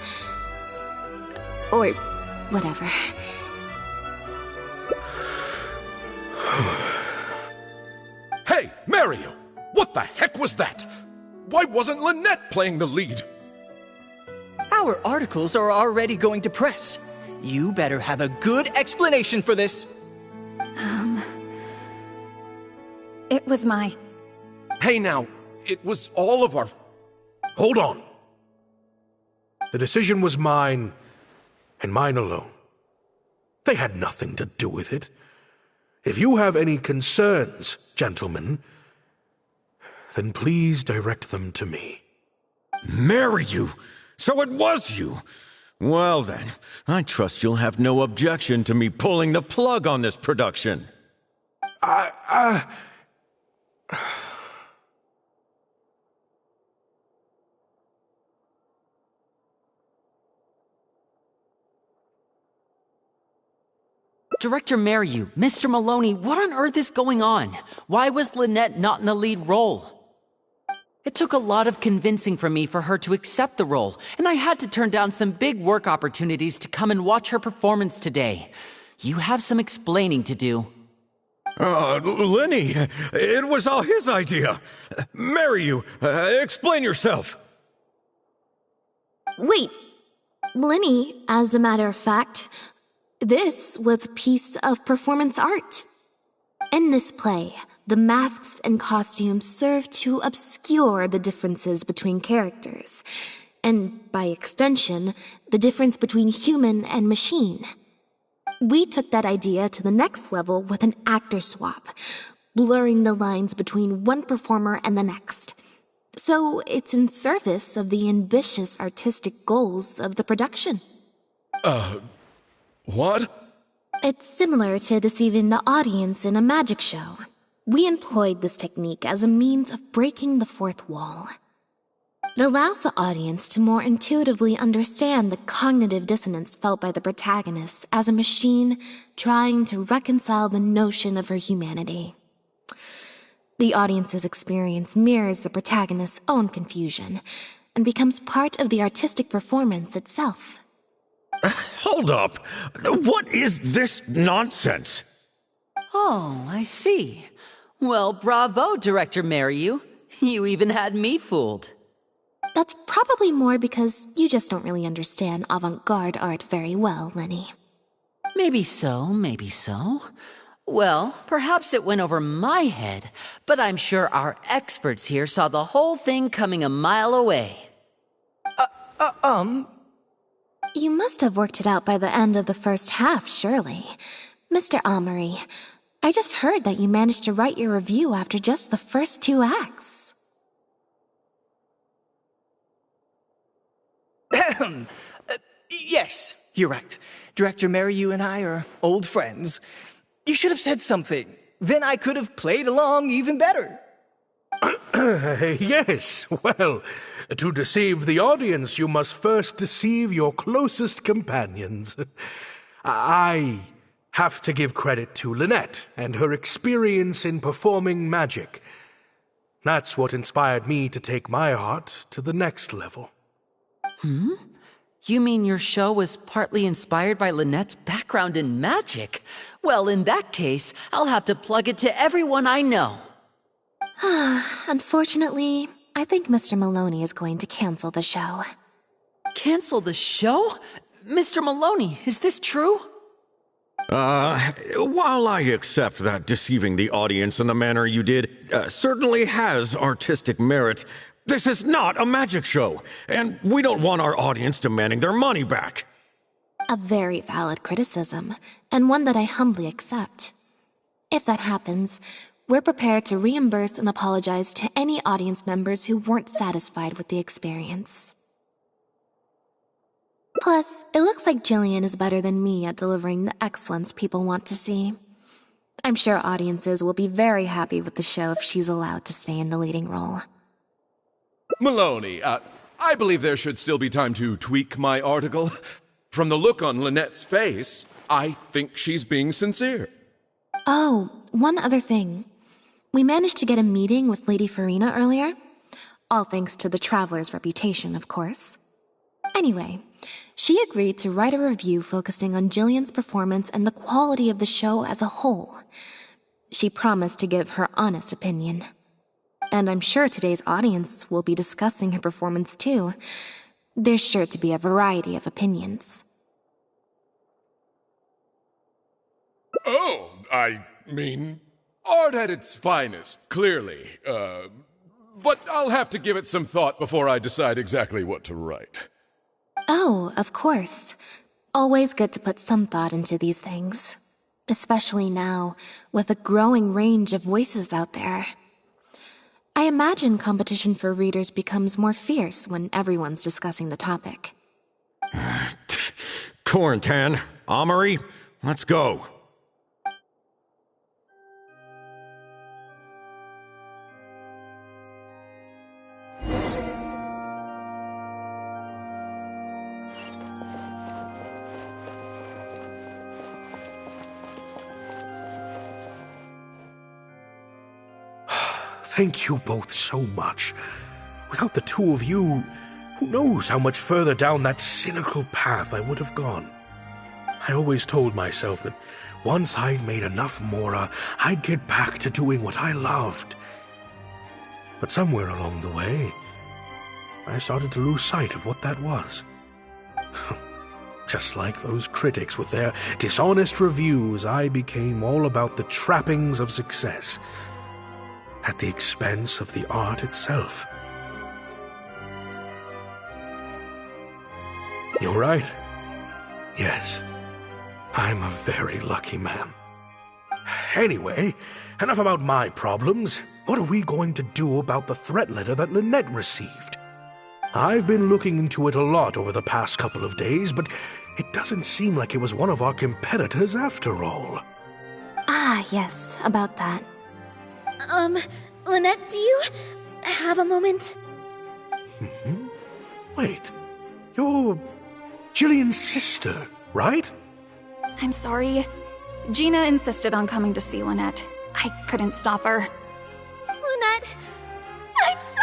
Or whatever.
Hey, Mario! What the heck was that? Why wasn't Lynette playing the lead?
Our articles are already going to press. You better have a good explanation for this.
It was my...
Hey now, it was all of our...
Hold on. The decision was mine, and mine alone. They had nothing to do with it. If you have any concerns, gentlemen, then please direct them to me.
Marry you? So it was you? Well then, I trust you'll have no objection to me pulling the plug on this production.
Director Mariyu, Mr. Maloney, what on earth is going on? Why was Lynette not in the lead role? It took a lot of convincing from me for her to accept the role, and I had to turn down some big work opportunities to come and watch her performance today. You have some explaining to do.
Lenny, it was all his idea. Mariyu, explain yourself.
Wait, Lenny, as a matter of fact, this was a piece of performance art. In this play, the masks and costumes serve to obscure the differences between characters, and by extension, the difference between human and machine. We took that idea to the next level with an actor swap. blurring the lines between one performer and the next. So it's in service of the ambitious artistic goals of the production.
What?
It's similar to deceiving the audience in a magic show. We employed this technique as a means of breaking the fourth wall. It allows the audience to more intuitively understand the cognitive dissonance felt by the protagonist as a machine trying to reconcile the notion of her humanity. The audience's experience mirrors the protagonist's own confusion and becomes part of the artistic performance itself.
Hold up! What is this nonsense?
Oh, I see. Well, bravo, Director Mariyu. You even had me fooled.
That's probably more because you just don't really understand avant-garde art very well, Lenny.
Maybe so, maybe so. Well, perhaps it went over my head, but I'm sure our experts here saw the whole thing coming a mile away.
You must have worked it out by the end of the first half, surely. Mr. Amory, I just heard that you managed to write your review after just the first 2 acts.
Yes, you're right. Director Mariyu and I are old friends. You should have said something. Then I could have played along even better.
Yes, well, to deceive the audience, you must first deceive your closest companions. I have to give credit to Lynette and her experience in performing magic. That's what inspired me to take my art to the next level.
You mean your show was partly inspired by Lynette's background in magic? Well, in that case, I'll have to plug it to everyone I know.
Unfortunately, I think Mr. Maloney is going to cancel the show.
Cancel the show? Mr. Maloney, is this true?
While I accept that deceiving the audience in the manner you did certainly has artistic merit, this is not a magic show, and we don't want our audience demanding their money back.
A very valid criticism, and one that I humbly accept. If that happens, we're prepared to reimburse and apologize to any audience members who weren't satisfied with the experience. Plus, it looks like Jillian is better than me at delivering the excellence people want to see. I'm sure audiences will be very happy with the show if she's allowed to stay in the leading role.
Maloney, I believe there should still be time to tweak my article. From the look on Lynette's face, I think she's being sincere.
Oh, one other thing. We managed to get a meeting with Lady Farina earlier. All thanks to the Traveler's reputation, of course. Anyway, she agreed to write a review focusing on Jillian's performance and the quality of the show as a whole. She promised to give her honest opinion. And I'm sure today's audience will be discussing her performance too. There's sure to be a variety of opinions.
Oh, I mean, art at its finest, clearly. But I'll have to give it some thought before I decide exactly what to write.
Oh, of course. Always good to put some thought into these things. Especially now, with a growing range of voices out there. I imagine competition for readers becomes more fierce when everyone's discussing the topic.
Corentin, Amory, let's go.
Thank you both so much. Without the two of you, who knows how much further down that cynical path I would have gone. I always told myself that once I'd made enough Mora, I'd get back to doing what I loved. But somewhere along the way, I started to lose sight of what that was. Just like those critics with their dishonest reviews, I became all about the trappings of success, at the expense of the art itself. You're right. Yes, I'm a very lucky man. Anyway, enough about my problems. What are we going to do about the threat letter that Lynette received? I've been looking into it a lot over the past couple of days, but it doesn't seem like it was one of our competitors after all.
Ah, yes, about that.
Lynette, do you have a moment?
Wait, you're Jillian's sister, right?
I'm sorry. Gina insisted on coming to see Lynette. I couldn't stop her.
Lynette, I'm sorry!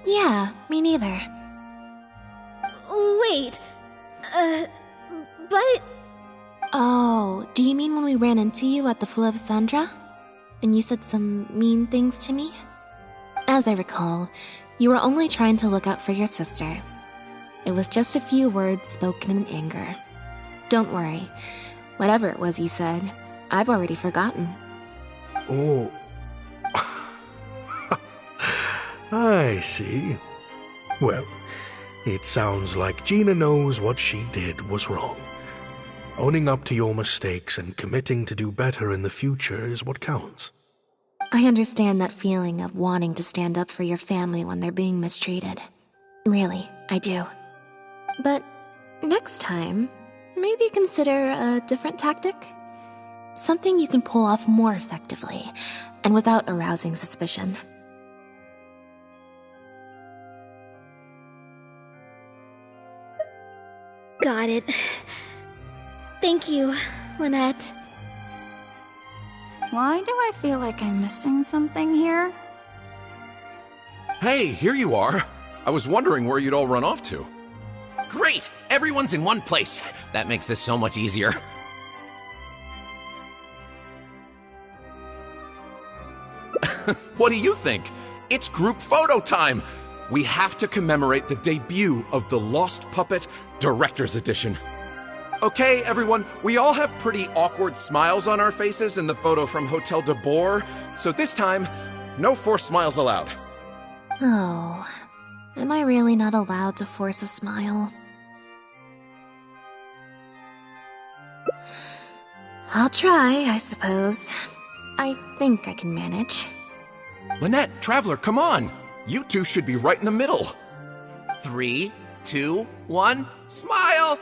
Yeah, me neither.
Wait, but...
Oh, do you mean when we ran into you at the Full of Sandra? And you said some mean things to me? As I recall, you were only trying to look out for your sister. It was just a few words spoken in anger. Don't worry. Whatever it was you said, I've already forgotten.
Oh. I see. Well, it sounds like Gina knows what she did was wrong. Owning up to your mistakes and committing to do better in the future is what counts.
I understand that feeling of wanting to stand up for your family when they're being mistreated. Really, I do. But next time, maybe consider a different tactic? Something you can pull off more effectively, and without arousing suspicion.
Got it. Thank you, Lynette.
Why do I feel like I'm missing something here?
Hey, here you are. I was wondering where you'd all run off to.
Great! Everyone's in one place. That makes this so much easier.
What do you think? It's group photo time! We have to commemorate the debut of the Lost Puppet Director's Edition. Okay, everyone, we all have pretty awkward smiles on our faces in the photo from Hotel de Boer, so this time, no forced smiles allowed.
Oh, am I really not allowed to force a smile? I'll try, I suppose. I think I can manage.
Lynette, Traveler, come on! You two should be right in the middle.
3, 2, 1, smile!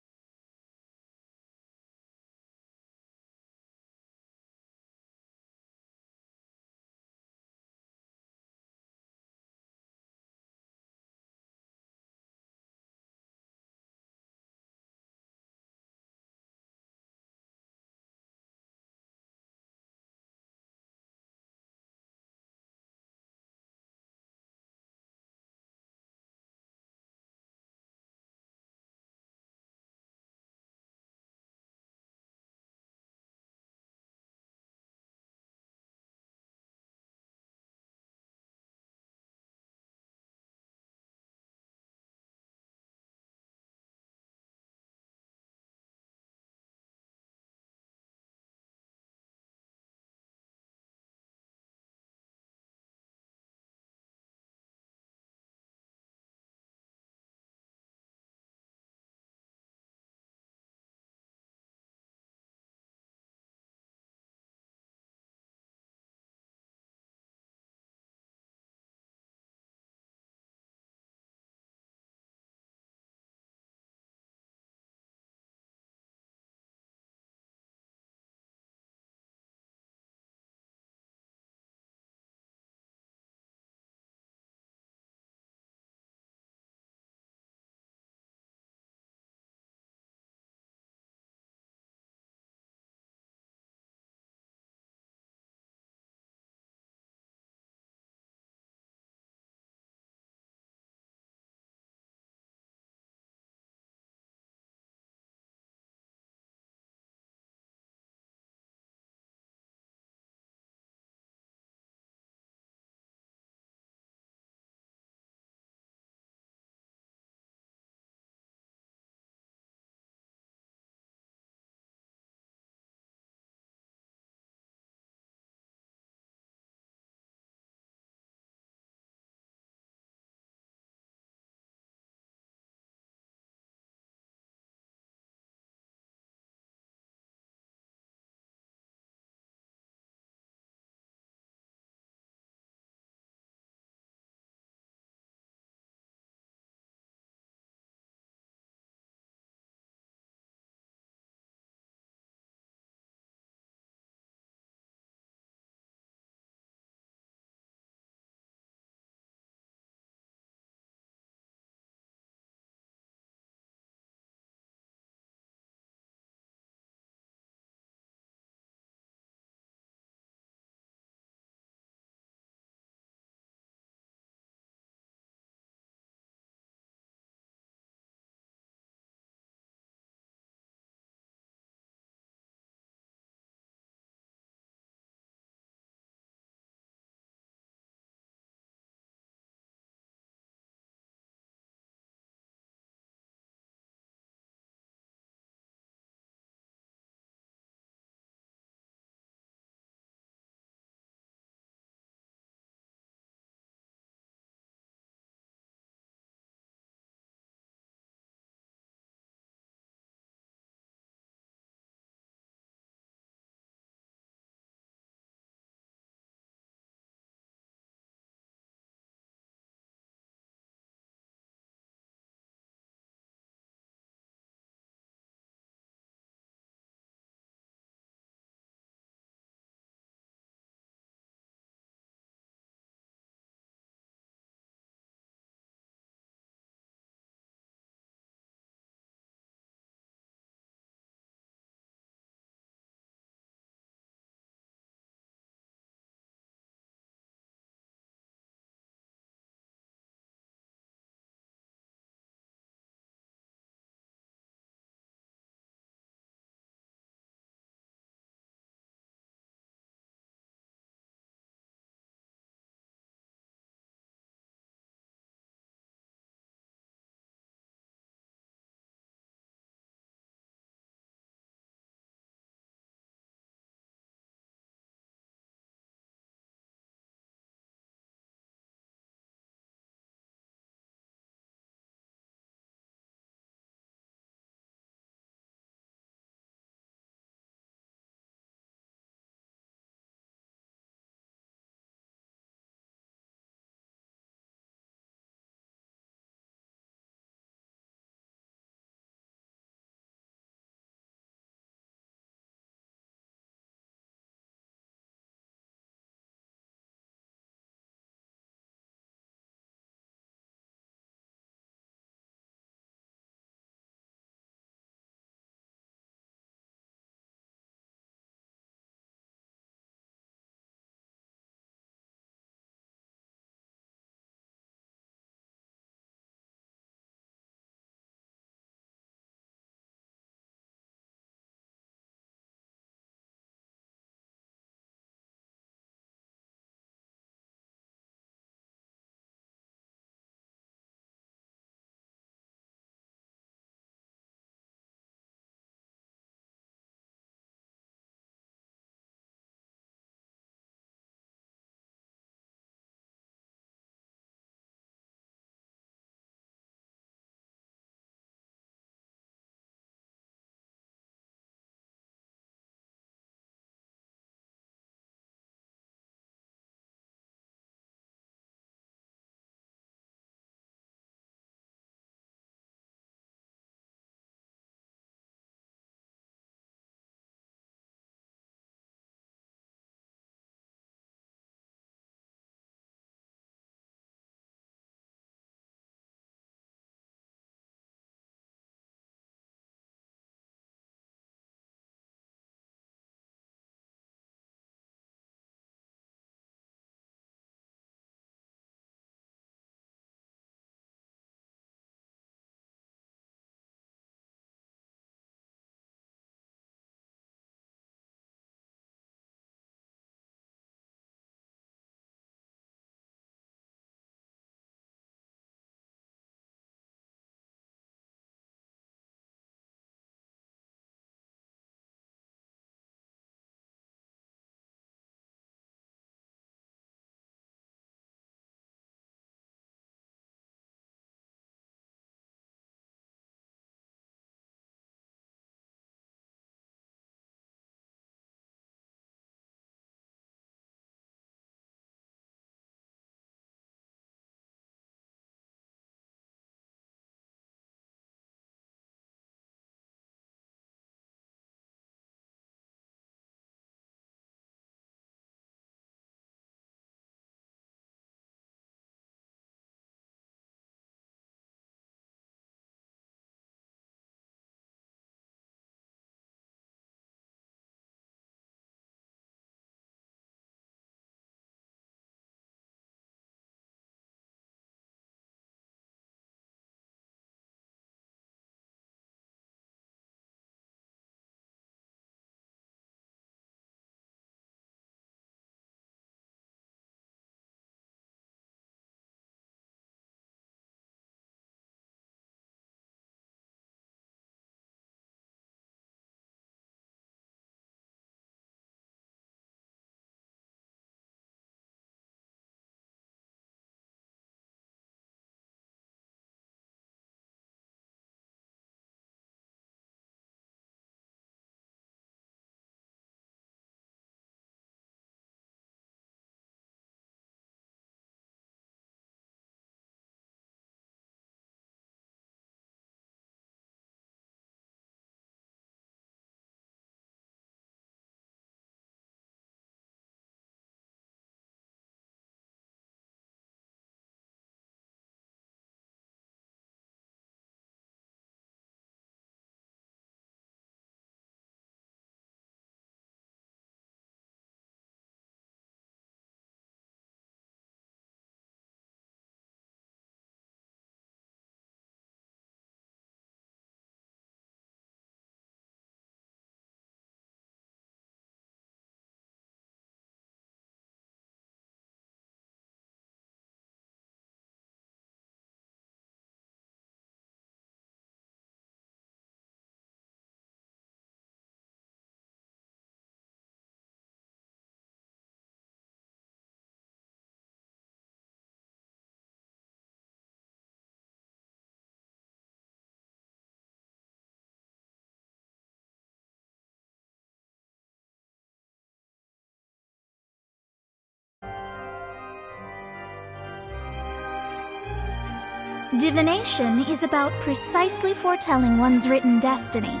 Divination is about precisely foretelling one's written destiny.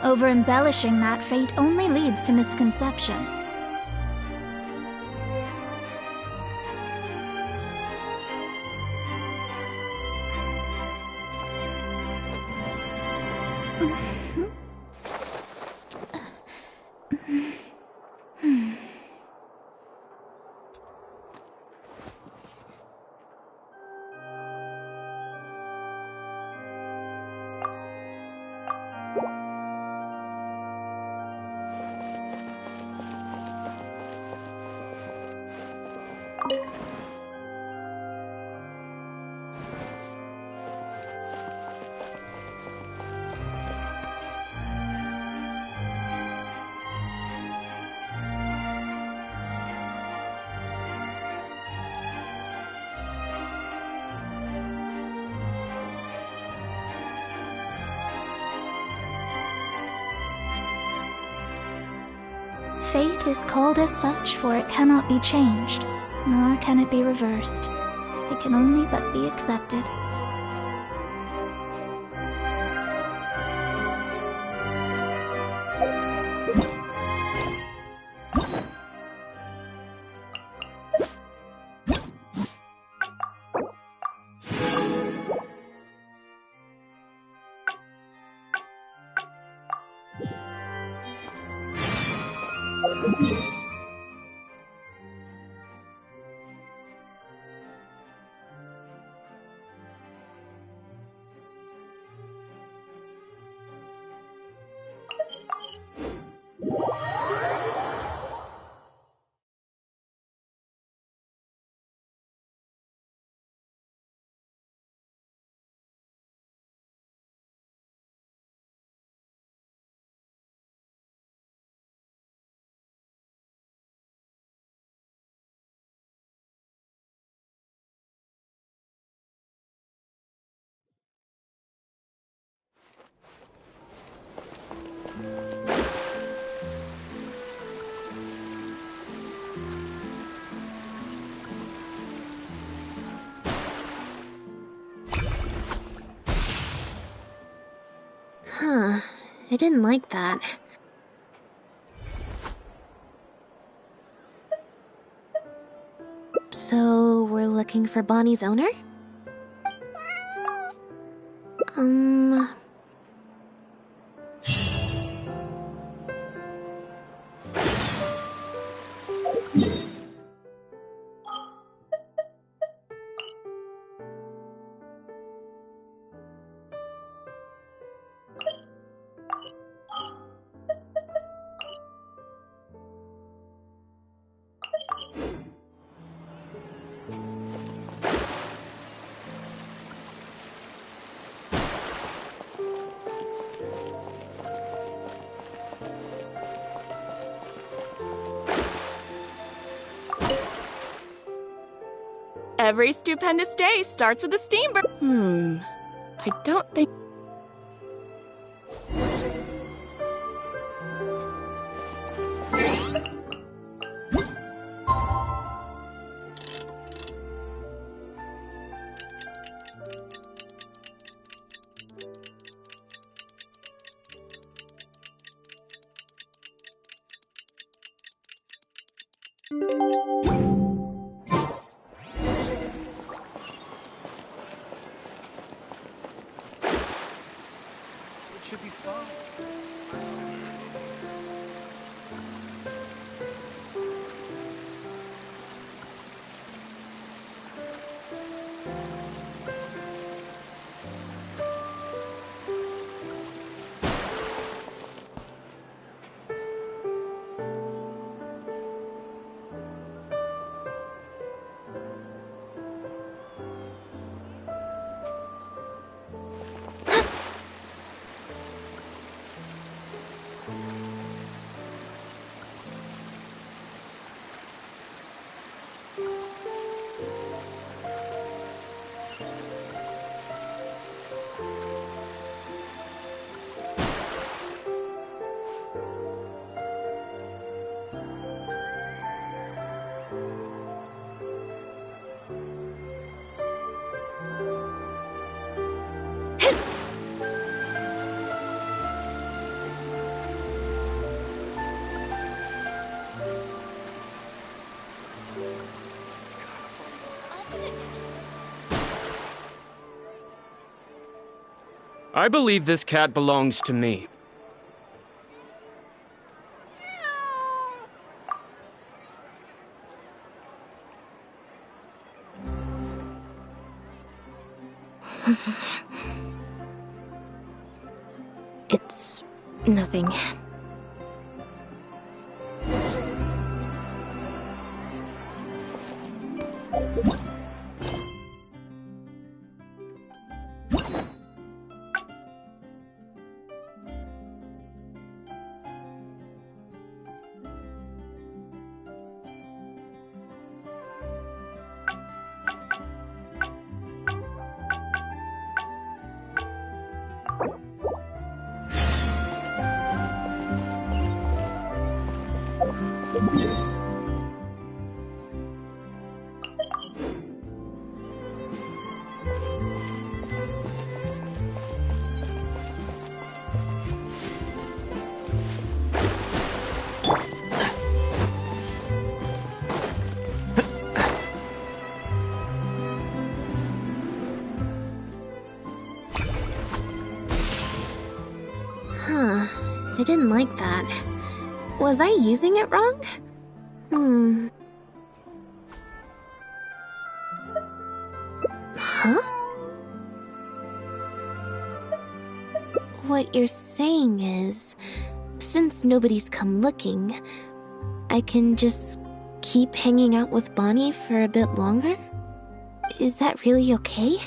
Over-embellishing that fate only leads to misconception. Fate is called as such, for it cannot be changed, nor can it be reversed. It can only but be accepted.
Huh. I didn't like that. So, we're looking for Bonnie's owner?
Every stupendous day starts with a steam burn. I don't think...
Should be fine.
I believe this cat belongs to me.
It's nothing. Huh. I didn't like that. Was I using it wrong? Huh? What you're saying is, since nobody's come looking, I can just keep hanging out with Bonnie for a bit longer? Is that really okay?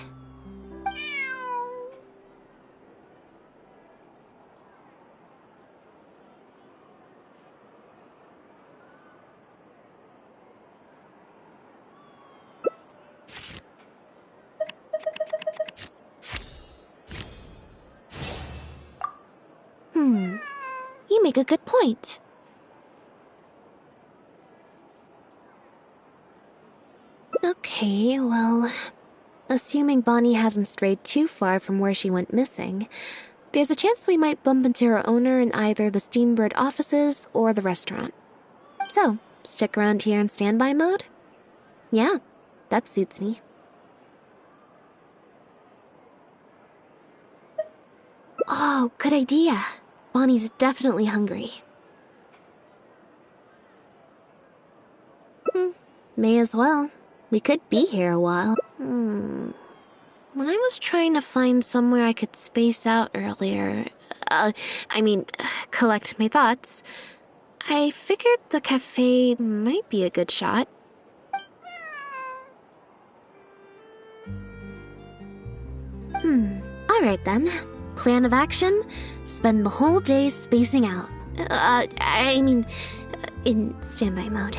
You make a good point. Okay, well, assuming Bonnie hasn't strayed too far from where she went missing, there's a chance we might bump into her owner in either the Steambird offices or the restaurant. So, stick around here in standby mode? Yeah, that suits me. Oh, good idea. Bonnie's definitely hungry. May as well. We could be here a while. When I was trying to find somewhere I could space out earlier, collect my thoughts, I figured the cafe might be a good shot. Alright then. Plan of action, spend the whole day spacing out. In standby mode.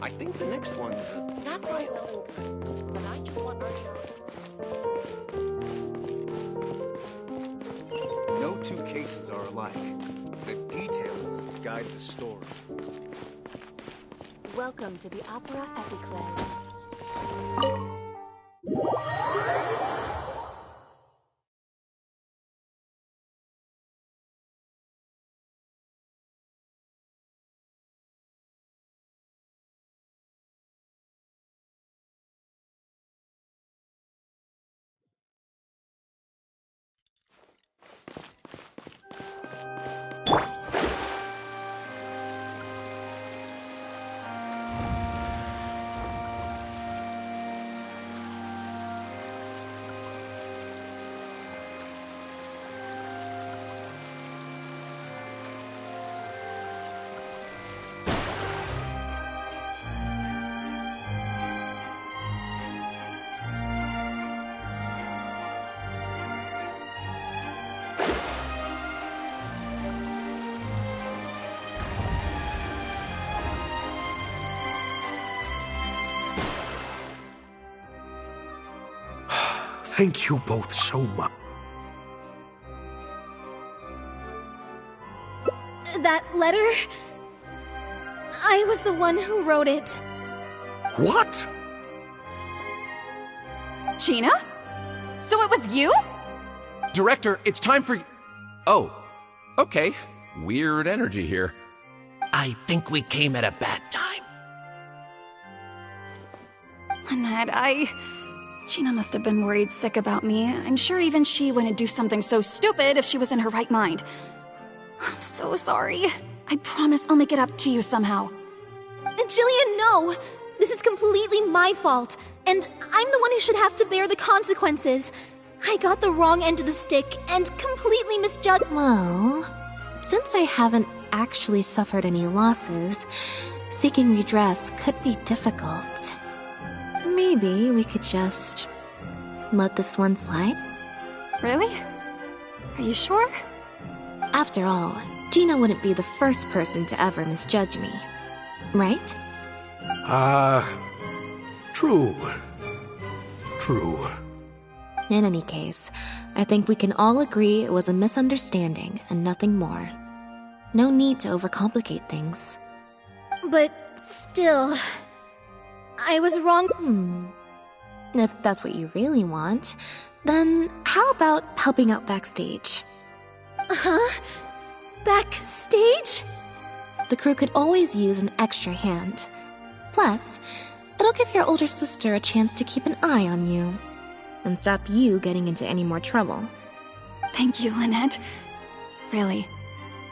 I think the next one's
That's right, but I just want our
No two cases are alike. The details guide the story.
Welcome to the Opera Epiclese.
Thank you both so much.
That letter? I was the one who wrote it.
What?
Gina? So it was you?
Director, it's time for... Oh, okay. Weird energy here. I think we came at a bad time.
Lynette, Gina must have been worried sick about me. I'm sure even she wouldn't do something so stupid if she was in her right mind. I'm so sorry. I promise I'll make it up to you somehow.
Jillian, no! This is completely my fault, and I'm the one who should have to bear the consequences. I got the wrong end of the stick and completely misjudged.
Well, since I haven't actually suffered any losses, seeking redress could be difficult. Maybe we could just let this one slide?
Really? Are you sure?
After all, Gina wouldn't be the first person to ever misjudge me. Right?
True. True.
In any case, I think we can all agree it was a misunderstanding and nothing more. No need to overcomplicate things.
But still, I was wrong.
If that's what you really want, then how about helping out backstage?
Huh? Backstage?
The crew could always use an extra hand. Plus, it'll give your older sister a chance to keep an eye on you and stop you getting into any more trouble.
Thank you, Lynette. Really,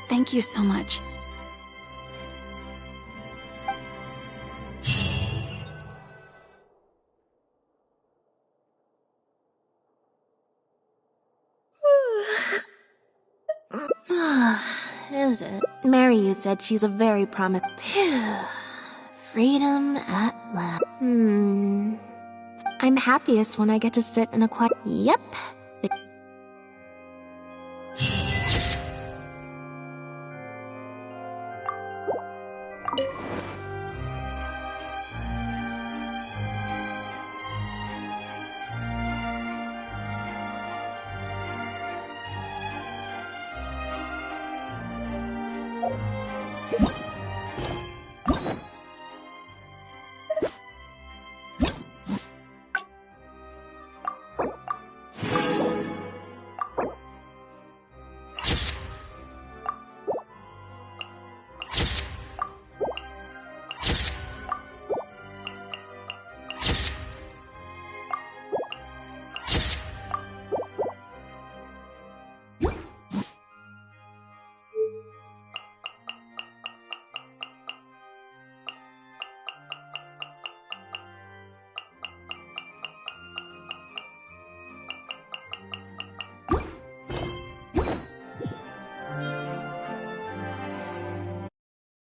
thank you so much.
Is it? Mary, you said she's a very promising... Freedom at last. I'm happiest when I get to sit in a quiet... Yep.
What?